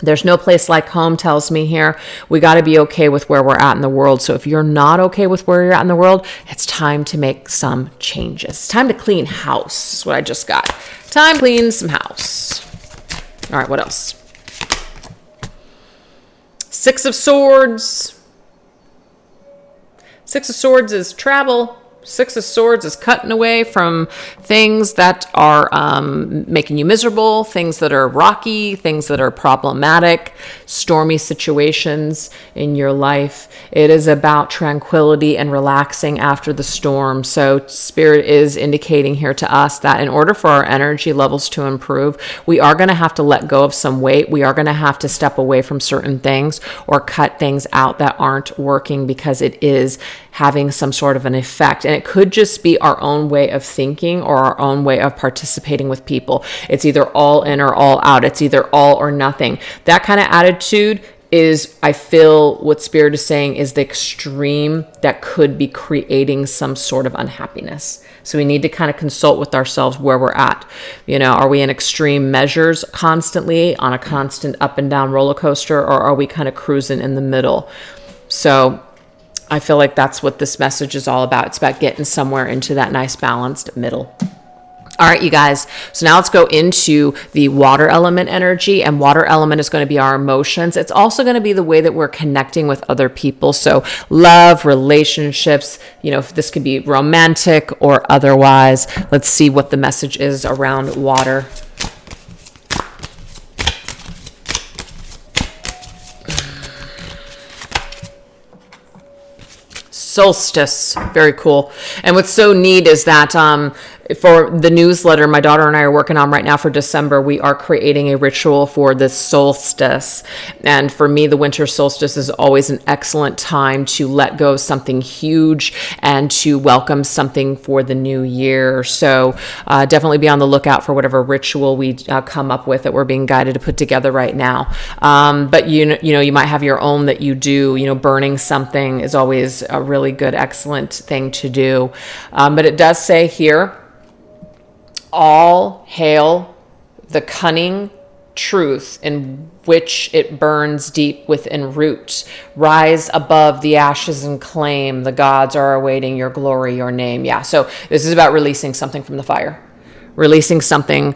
there's no place like home, tells me here. We got to be okay with where we're at in the world. So if you're not okay with where you're at in the world, it's time to make some changes. It's time to clean house. That's what I just got. Time to clean some house. All right, what else? Six of Swords. Six of Swords is travel. Six of Swords is cutting away from things that are making you miserable, things that are rocky, things that are problematic, stormy situations in your life. It is about tranquility and relaxing after the storm. So Spirit is indicating here to us that in order for our energy levels to improve, we are going to have to let go of some weight. We are going to have to step away from certain things, or cut things out that aren't working, because it is having some sort of an effect. And it could just be our own way of thinking, or our own way of participating with people. It's either all in or all out. It's either all or nothing. That kind of attitude is, I feel what Spirit is saying, is the extreme that could be creating some sort of unhappiness. So we need to kind of consult with ourselves where we're at. You know, are we in extreme measures constantly, on a constant up and down roller coaster, or are we kind of cruising in the middle? So I feel like that's what this message is all about. It's about getting somewhere into that nice balanced middle. All right, you guys. So now let's go into the water element energy, and water element is going to be our emotions. It's also going to be the way that we're connecting with other people. So love, relationships, you know, this could be romantic or otherwise. Let's see what the message is around water. Solstice. Very cool. And what's so neat is that for the newsletter my daughter and I are working on right now for December, we are creating a ritual for the solstice. And for me, the winter solstice is always an excellent time to let go of something huge and to welcome something for the new year. So definitely be on the lookout for whatever ritual we come up with that we're being guided to put together right now. But you know, you might have your own that you do. You know, burning something is always a really good, excellent thing to do. But it does say here, all hail the cunning truth in which it burns deep within root. Rise above the ashes and claim the gods are awaiting your glory, your name. Yeah, so this is about releasing something from the fire. Releasing something,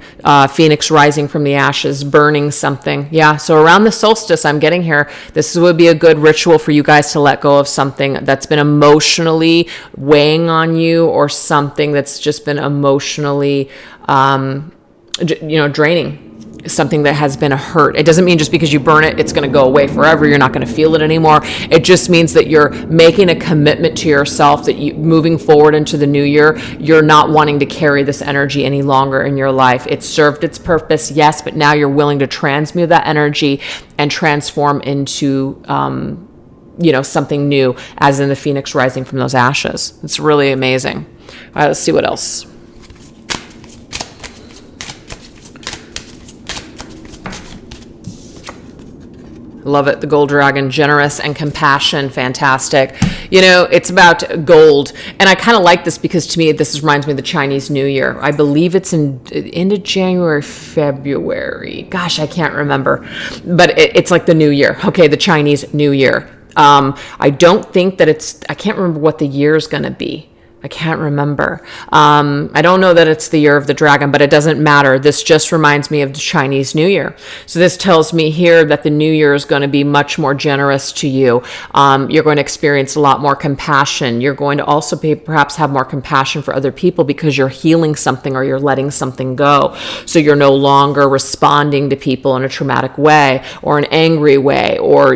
phoenix rising from the ashes, burning something. Yeah, so around the solstice, I'm getting here, this would be a good ritual for you guys to let go of something that's been emotionally weighing on you, or something that's just been emotionally, draining. Something that has been a hurt. It doesn't mean just because you burn it, it's going to go away forever. You're not going to feel it anymore. It just means that you're making a commitment to yourself that you, moving forward into the new year, you're not wanting to carry this energy any longer in your life. It served its purpose, yes, but now you're willing to transmute that energy and transform into, something new, as in the phoenix rising from those ashes. It's really amazing. All right, let's see what else. Love it. The gold dragon, generous and compassion. Fantastic. It's about gold. And I kind of like this because to me, this reminds me of the Chinese New Year. I believe it's in end of January, February. Gosh, I can't remember. But it's like the New Year. Okay, the Chinese New Year. I don't think that I can't remember what the year is going to be. I can't remember. I don't know that it's the year of the dragon, but it doesn't matter. This just reminds me of the Chinese New Year. So this tells me here that the new year is going to be much more generous to you. You're going to experience a lot more compassion. You're going to also perhaps have more compassion for other people because you're healing something or you're letting something go. So you're no longer responding to people in a traumatic way or an angry way or,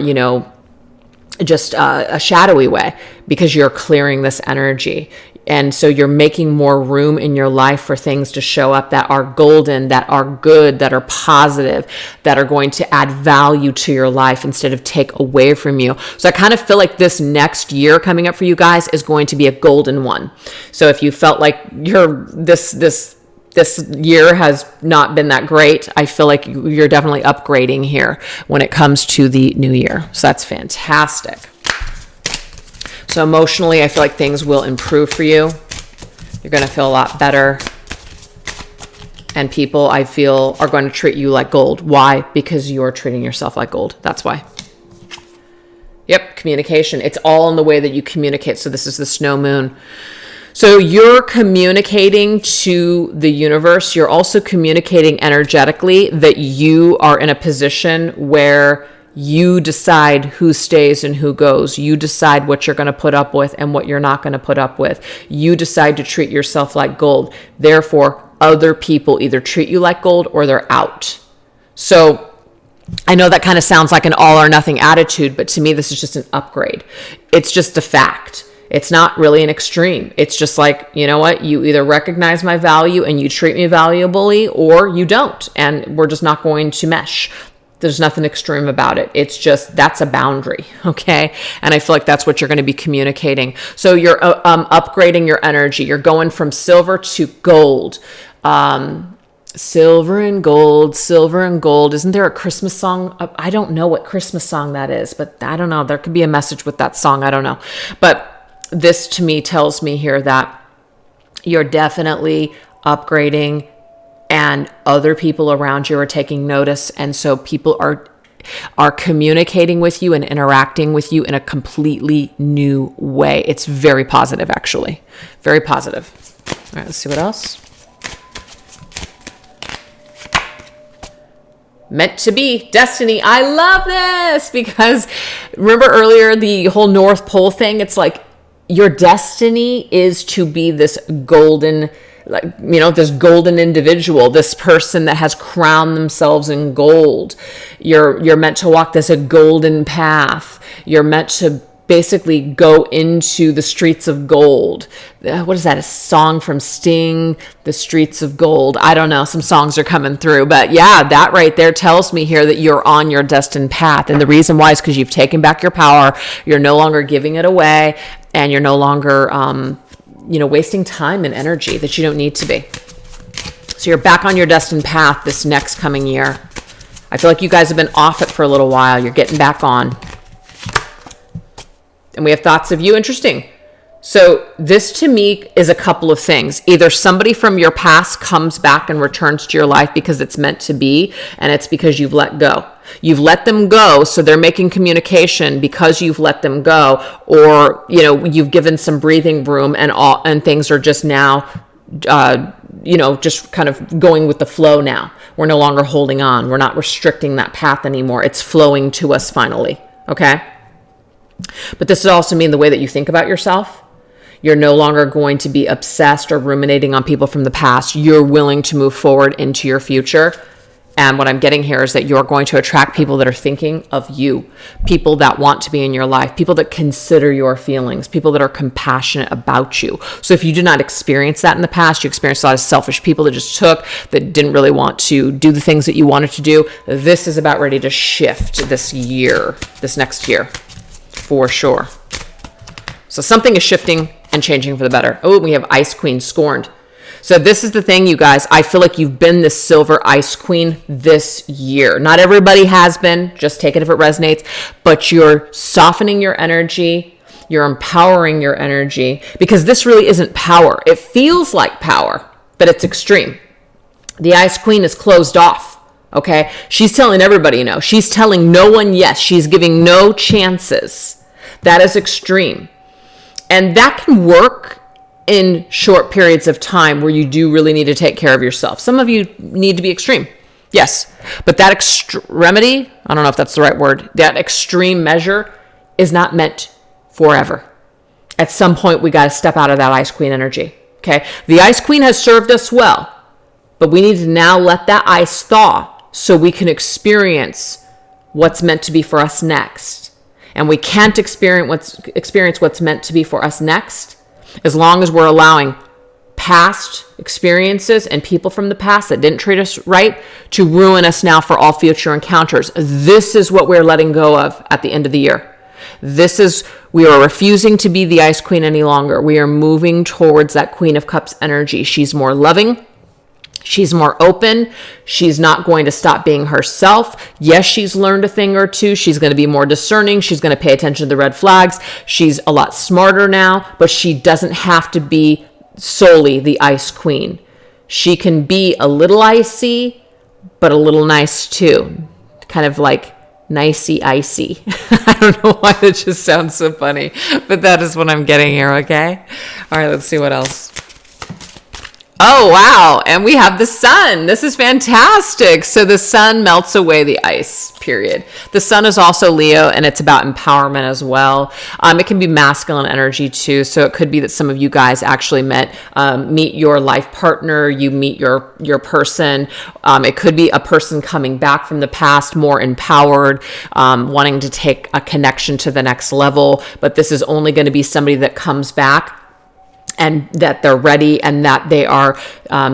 just a shadowy way, because you're clearing this energy. And so you're making more room in your life for things to show up that are golden, that are good, that are positive, that are going to add value to your life instead of take away from you. So I kind of feel like this next year coming up for you guys is going to be a golden one. So if you felt like this year has not been that great, I feel like you're definitely upgrading here when it comes to the new year. So that's fantastic. So emotionally, I feel like things will improve for you. You're going to feel a lot better. And people, I feel, are going to treat you like gold. Why? Because you're treating yourself like gold. That's why. Yep, communication. It's all in the way that you communicate. So this is the snow moon. So you're communicating to the universe. You're also communicating energetically that you are in a position where you decide who stays and who goes. You decide what you're going to put up with and what you're not going to put up with. You decide to treat yourself like gold. Therefore, other people either treat you like gold or they're out. So I know that kind of sounds like an all or nothing attitude, but to me, this is just an upgrade. It's just a fact. It's not really an extreme. It's just like, you know what? You either recognize my value and you treat me valuably, or you don't. And we're just not going to mesh. There's nothing extreme about it. It's just, that's a boundary. Okay. And I feel like that's what you're going to be communicating. So you're upgrading your energy. You're going from silver to gold. Silver and gold, silver and gold. Isn't there a Christmas song? I don't know what Christmas song that is, but I don't know. There could be a message with that song. I don't know. But this to me tells me here that you're definitely upgrading and other people around you are taking notice. And so people are communicating with you and interacting with you in a completely new way. It's very positive, actually. Very positive. All right, let's see what else. Meant to be, destiny. I love this because remember earlier the whole North Pole thing? It's like your destiny is to be this golden, this golden individual, this person that has crowned themselves in gold. You're meant to walk this a golden path. You're meant to basically go into the streets of gold. What is that? A song from Sting, The Streets of Gold. I don't know. Some songs are coming through, but yeah, that right there tells me here that you're on your destined path. And the reason why is because you've taken back your power. You're no longer giving it away, and you're no longer, wasting time and energy that you don't need to be. So you're back on your destined path this next coming year. I feel like you guys have been off it for a little while. You're getting back on. And we have thoughts of you. Interesting. So this to me is a couple of things. Either somebody from your past comes back and returns to your life because it's meant to be, and it's because you've let go. You've let them go, so they're making communication because you've let them go, or you've given some breathing room, and things are just now just kind of going with the flow now. We're no longer holding on. We're not restricting that path anymore. It's flowing to us finally. Okay? But this would also mean the way that you think about yourself. You're no longer going to be obsessed or ruminating on people from the past. You're willing to move forward into your future. And what I'm getting here is that you're going to attract people that are thinking of you, people that want to be in your life, people that consider your feelings, people that are compassionate about you. So if you did not experience that in the past, you experienced a lot of selfish people that didn't really want to do the things that you wanted to do. This is about ready to shift this next year, for sure. So something is shifting and changing for the better. Oh, we have Ice Queen, Scorned. So this is the thing, you guys. I feel like you've been this silver ice queen this year. Not everybody has been. Just take it if it resonates. But you're softening your energy. You're empowering your energy. Because this really isn't power. It feels like power, but it's extreme. The ice queen is closed off. Okay? She's telling everybody no. She's telling no one yes. She's giving no chances. That is extreme. And that can work in short periods of time where you do really need to take care of yourself. Some of you need to be extreme. Yes. But that extremity, I don't know if that's the right word, that extreme measure is not meant forever. At some point, we got to step out of that Ice Queen energy. Okay? The Ice Queen has served us well, but we need to now let that ice thaw so we can experience what's meant to be for us next. And we can't experience what's meant to be for us next as long as we're allowing past experiences and people from the past that didn't treat us right to ruin us now for all future encounters. This is what we're letting go of at the end of the year. We are refusing to be the Ice Queen any longer. We are moving towards that Queen of Cups energy. She's more loving. She's more open. She's not going to stop being herself. Yes, she's learned a thing or two. She's going to be more discerning. She's going to pay attention to the red flags. She's a lot smarter now, but she doesn't have to be solely the Ice Queen. She can be a little icy, but a little nice too. Kind of like nicey icy. I don't know why that just sounds so funny, but that is what I'm getting here, okay? All right, let's see what else. Oh, wow. And we have the sun. This is fantastic. So the sun melts away the ice, period. The sun is also Leo, and it's about empowerment as well. It can be masculine energy too. So it could be that some of you guys actually meet your life partner. You meet your person. It could be a person coming back from the past, more empowered, wanting to take a connection to the next level. But this is only going to be somebody that comes back and that they're ready, and that they are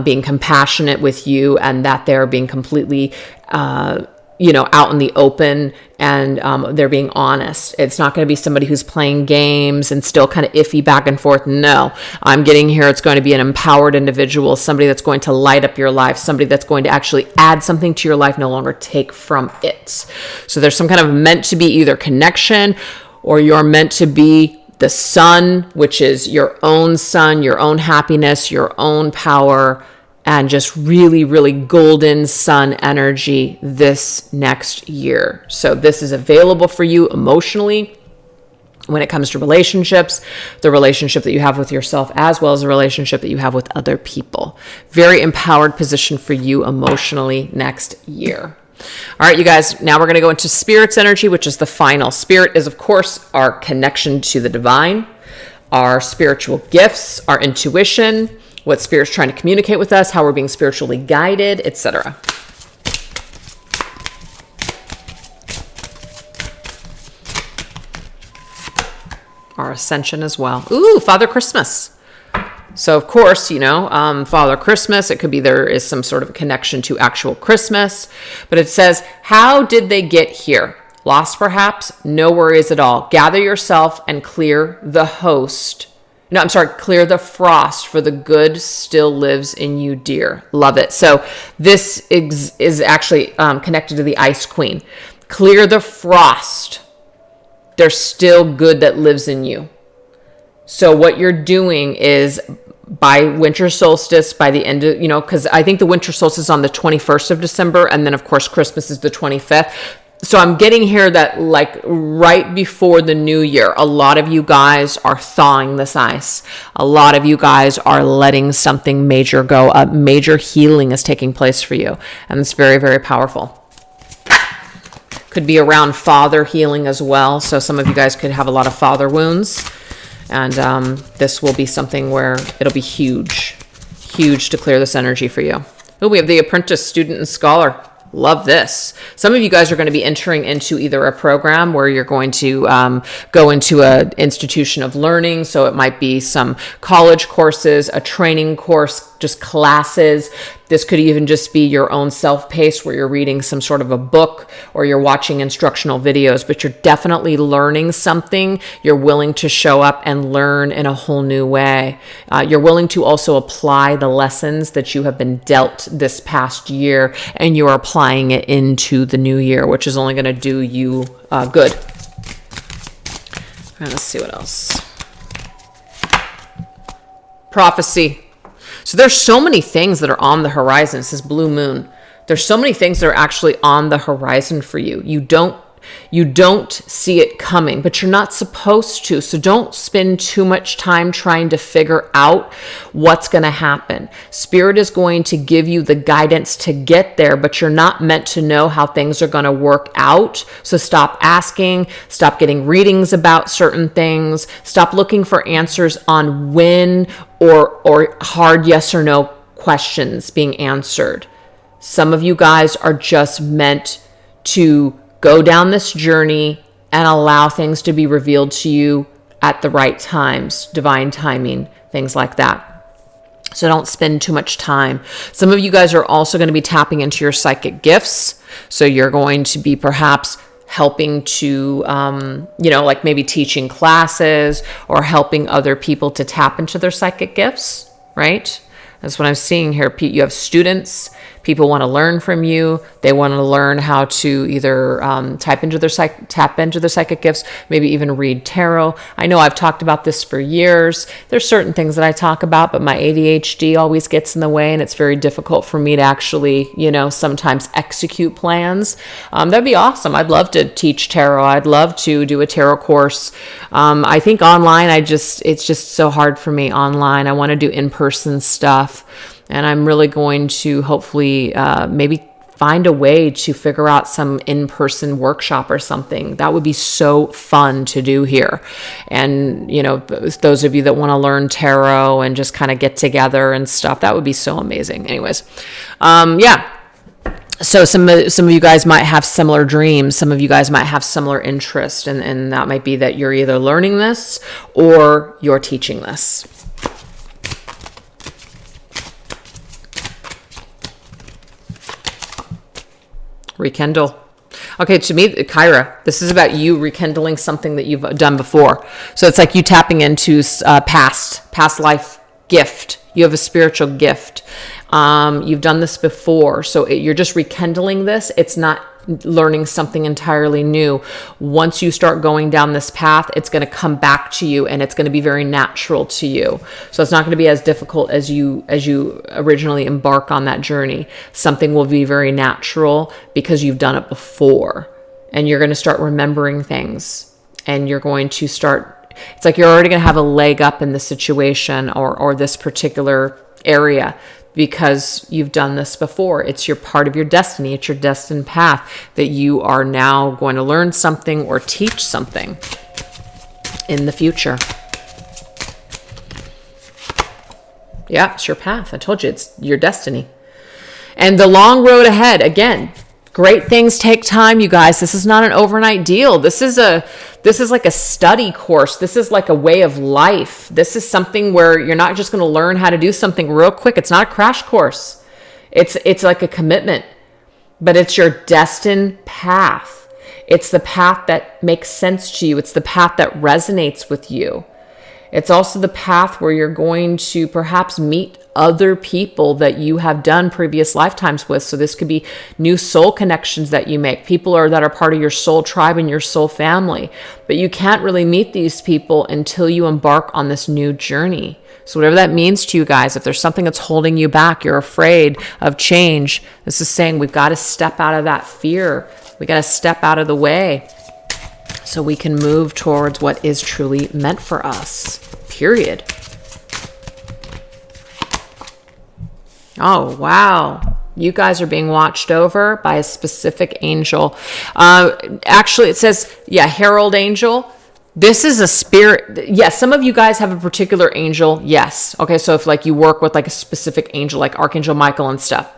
being compassionate with you, and that they're being completely, out in the open, and they're being honest. It's not going to be somebody who's playing games and still kind of iffy back and forth. No, I'm getting here. It's going to be an empowered individual, somebody that's going to light up your life, somebody that's going to actually add something to your life, no longer take from it. So there's some kind of meant to be either connection, or you're meant to be the sun, which is your own sun, your own happiness, your own power, and just really, really golden sun energy this next year. So this is available for you emotionally when it comes to relationships, the relationship that you have with yourself, as well as the relationship that you have with other people. Very empowered position for you emotionally next year. All right, you guys, now we're going to go into Spirit's energy, which is the final. Spirit is, of course, our connection to the divine, our spiritual gifts, our intuition, what Spirit's trying to communicate with us, how we're being spiritually guided, etc. Our Ascension as well. Ooh, Father Christmas. So, of course, Father Christmas, it could be there is some sort of connection to actual Christmas. But it says, how did they get here? Lost, perhaps? No worries at all. Gather yourself and clear the frost, for the good still lives in you, dear. Love it. So this is actually connected to the Ice Queen. Clear the frost. There's still good that lives in you. So what you're doing is by winter solstice, by the end of, because I think the winter solstice is on the 21st of December. And then, of course, Christmas is the 25th. So I'm getting here that like right before the new year, a lot of you guys are thawing this ice. A lot of you guys are letting something major go. A major healing is taking place for you. And it's very, very powerful. Could be around father healing as well. So some of you guys could have a lot of father wounds. And this will be something where it'll be huge to clear this energy for you. Oh, we have the apprentice, student, and scholar. Love this. Some of you guys are going to be entering into either a program where you're going to go into an institution of learning. So it might be some college courses, a training course, just classes. This could even just be your own self-paced where you're reading some sort of a book or you're watching instructional videos, but you're definitely learning something. You're willing to show up and learn in a whole new way. You're willing to also apply the lessons that you have been dealt this past year, and you're applying it into the new year, which is only going to do you good. And let's see what else. Prophecy. So there's so many things that are on the horizon. It says blue moon. There's so many things that are actually on the horizon for you. You don't see it coming, but you're not supposed to. So don't spend too much time trying to figure out what's going to happen. Spirit is going to give you the guidance to get there, but you're not meant to know how things are going to work out. So stop asking, stop getting readings about certain things, stop looking for answers on when or hard yes or no questions being answered. Some of you guys are just meant to go down this journey and allow things to be revealed to you at the right times, divine timing, things like that. So don't spend too much time. Some of you guys are also going to be tapping into your psychic gifts. So you're going to be perhaps helping to, like maybe teaching classes or helping other people to tap into their psychic gifts, right? That's what I'm seeing here. You have students. People want to learn from you. They want to learn how to either tap into their psychic gifts, maybe even read tarot. I know I've talked about this for years. There's certain things that I talk about, but my ADHD always gets in the way, and it's very difficult for me to actually, sometimes execute plans. That'd be awesome. I'd love to teach tarot. I'd love to do a tarot course. I think online, it's just so hard for me online. I want to do in-person stuff. And I'm really going to hopefully maybe find a way to figure out some in-person workshop or something. That would be so fun to do here. And, those of you that want to learn tarot and just kind of get together and stuff, that would be so amazing. Anyways, So some of you guys might have similar dreams. Some of you guys might have similar interest. And that might be that you're either learning this or you're teaching this. Rekindle. Okay, to me, Kyra, this is about you rekindling something that you've done before. So it's like you tapping into past life gift. You have a spiritual gift. You've done this before. So you're just rekindling this. It's not learning something entirely new. Once you start going down this path, it's going to come back to you, and it's going to be very natural to you. So it's not going to be as difficult as you originally embark on that journey. Something will be very natural because you've done it before, and you're going to start remembering things, and you're going to start, it's like you're already going to have a leg up in the situation or this particular area, because you've done this before. It's your part of your destiny. It's your destined path that you are now going to learn something or teach something in the future. Yeah, it's your path. I told you, it's your destiny. And the long road ahead, again, great things take time, you guys. This is not an overnight deal. This is like a study course. This is like a way of life. This is something where you're not just going to learn how to do something real quick. It's not a crash course. It's like a commitment, but it's your destined path. It's the path that makes sense to you. It's the path that resonates with you. It's also the path where you're going to perhaps meet other people that you have done previous lifetimes with. So this could be new soul connections that you make, people that are part of your soul tribe and your soul family. But you can't really meet these people until you embark on this new journey. So whatever that means to you guys, if there's something that's holding you back, you're afraid of change, this is saying we've got to step out of that fear. We got to step out of the way so we can move towards what is truly meant for us, period. Oh, wow. You guys are being watched over by a specific angel. Actually, it says, herald angel. This is a spirit. Yes, some of you guys have a particular angel. Yes. Okay, so if like you work with like a specific angel, like Archangel Michael and stuff,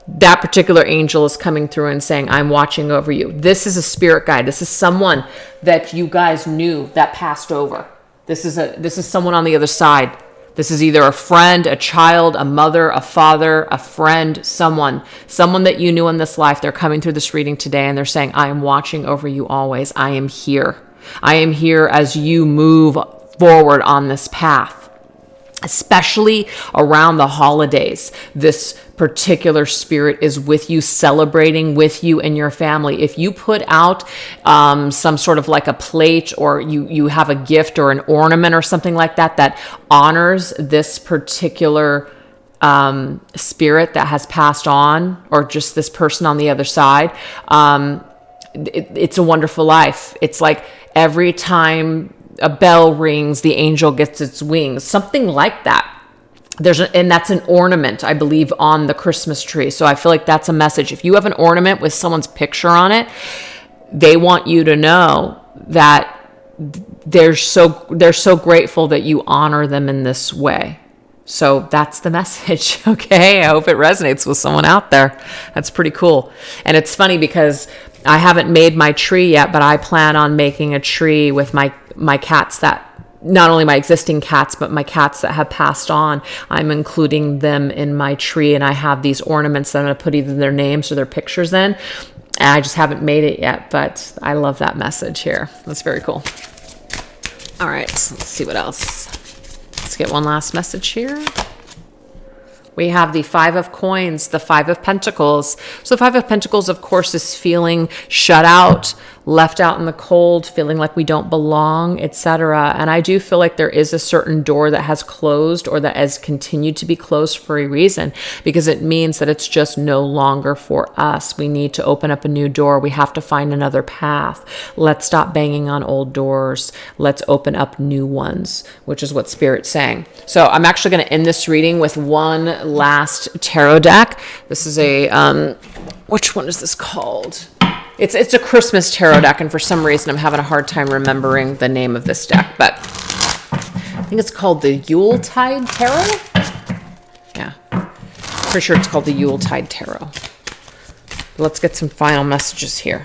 that particular angel is coming through and saying, I'm watching over you. This is a spirit guide. This is someone that you guys knew that passed over. This is someone on the other side. This is either a friend, a child, a mother, a father, a friend, someone that you knew in this life. They're coming through this reading today and they're saying, I am watching over you always. I am here. I am here as you move forward on this path, especially around the holidays. This particular spirit is with you, celebrating with you and your family. If you put out some sort of like a plate, or you have a gift or an ornament or something like that honors this particular spirit that has passed on, or just this person on the other side, it's a wonderful life. It's like every time a bell rings, the angel gets its wings, something like that. And that's an ornament, I believe, on the Christmas tree. So I feel like that's a message. If you have an ornament with someone's picture on it, they want you to know that they're so grateful that you honor them in this way. So that's the message, okay? I hope it resonates with someone out there. That's pretty cool. And it's funny because I haven't made my tree yet, but I plan on making a tree with my cats, that not only my existing cats, but my cats that have passed on. I'm including them in my tree, and I have these ornaments that I'm going to put either their names or their pictures in. And I just haven't made it yet, but I love that message here. That's very cool. All right, so let's see what else. Let's get one last message here. We have the Five of Coins, the Five of Pentacles. So the Five of Pentacles, of course, is feeling shut out, left out in the cold, feeling like we don't belong, etc. And I do feel like there is a certain door that has closed, or that has continued to be closed for a reason, because it means that it's just no longer for us. We need to open up a new door. We have to find another path. Let's stop banging on old doors. Let's open up new ones, which is what Spirit's saying. So I'm actually going to end this reading with one last tarot deck. This is a, which one is this called? It's a Christmas tarot deck, and for some reason I'm having a hard time remembering the name of this deck, but I think it's called the Yuletide Tarot. Yeah, pretty sure it's called the Yuletide Tarot. Let's get some final messages here.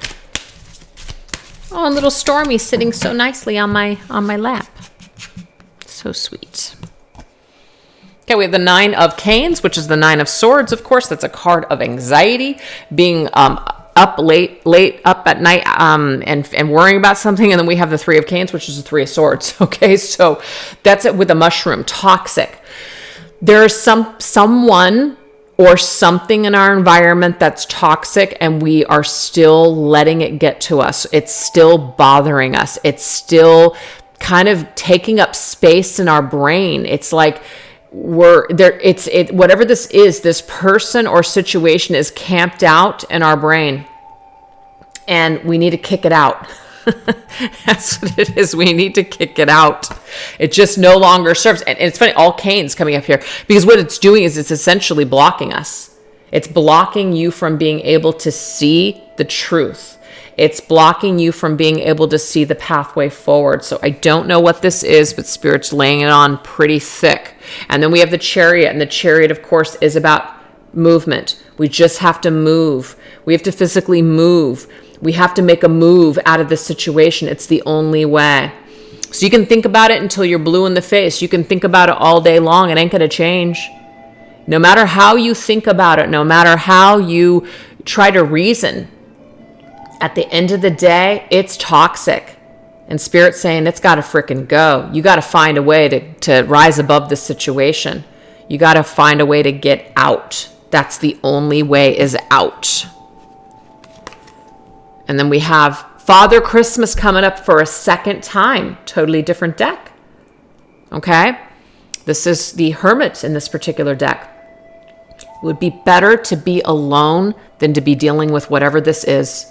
Oh, and little Stormy sitting so nicely on my lap. So sweet. Okay, we have the Nine of Canes, which is the Nine of Swords. Of course, that's a card of anxiety, being up late up at night, and worrying about something. And then we have the Three of Canes, which is the Three of Swords. Okay, so that's it with the mushroom, toxic. There's someone or something in our environment that's toxic, and we are still letting it get to us. It's still bothering us. It's still kind of taking up space in our brain. It's like we're there, whatever this is, this person or situation is camped out in our brain, and we need to kick it out. That's what it is. We need to kick it out. It just no longer serves. And it's funny, all canes coming up here, because what it's doing is it's essentially blocking us. It's blocking you from being able to see the truth. It's blocking you from being able to see the pathway forward. So I don't know what this is, but Spirit's laying it on pretty thick. And then we have the Chariot, and the Chariot, of course, is about movement. We just have to move. We have to physically move. We have to make a move out of this situation. It's the only way. So you can think about it until you're blue in the face. You can think about it all day long. It ain't going to change. No matter how you think about it, no matter how you try to reason, at the end of the day, it's toxic. And Spirit's saying it's got to frickin' go. You got to find a way to rise above this situation. You got to find a way to get out. That's the only way, is out. And then we have Father Christmas coming up for a second time. Totally different deck. Okay? This is the Hermit in this particular deck. It would be better to be alone than to be dealing with whatever this is.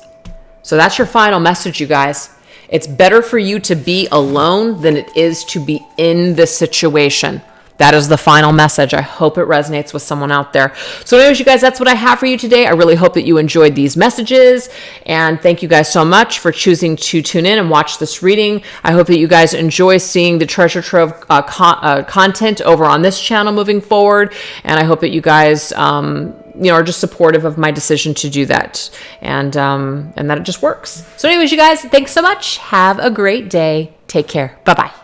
So that's your final message, you guys. It's better for you to be alone than it is to be in this situation. That is the final message. I hope it resonates with someone out there. So anyways, you guys, that's what I have for you today. I really hope that you enjoyed these messages. And thank you guys so much for choosing to tune in and watch this reading. I hope that you guys enjoy seeing the treasure trove content over on this channel moving forward. And I hope that you guys are just supportive of my decision to do that. And that it just works. So anyways, you guys, thanks so much. Have a great day. Take care. Bye-bye.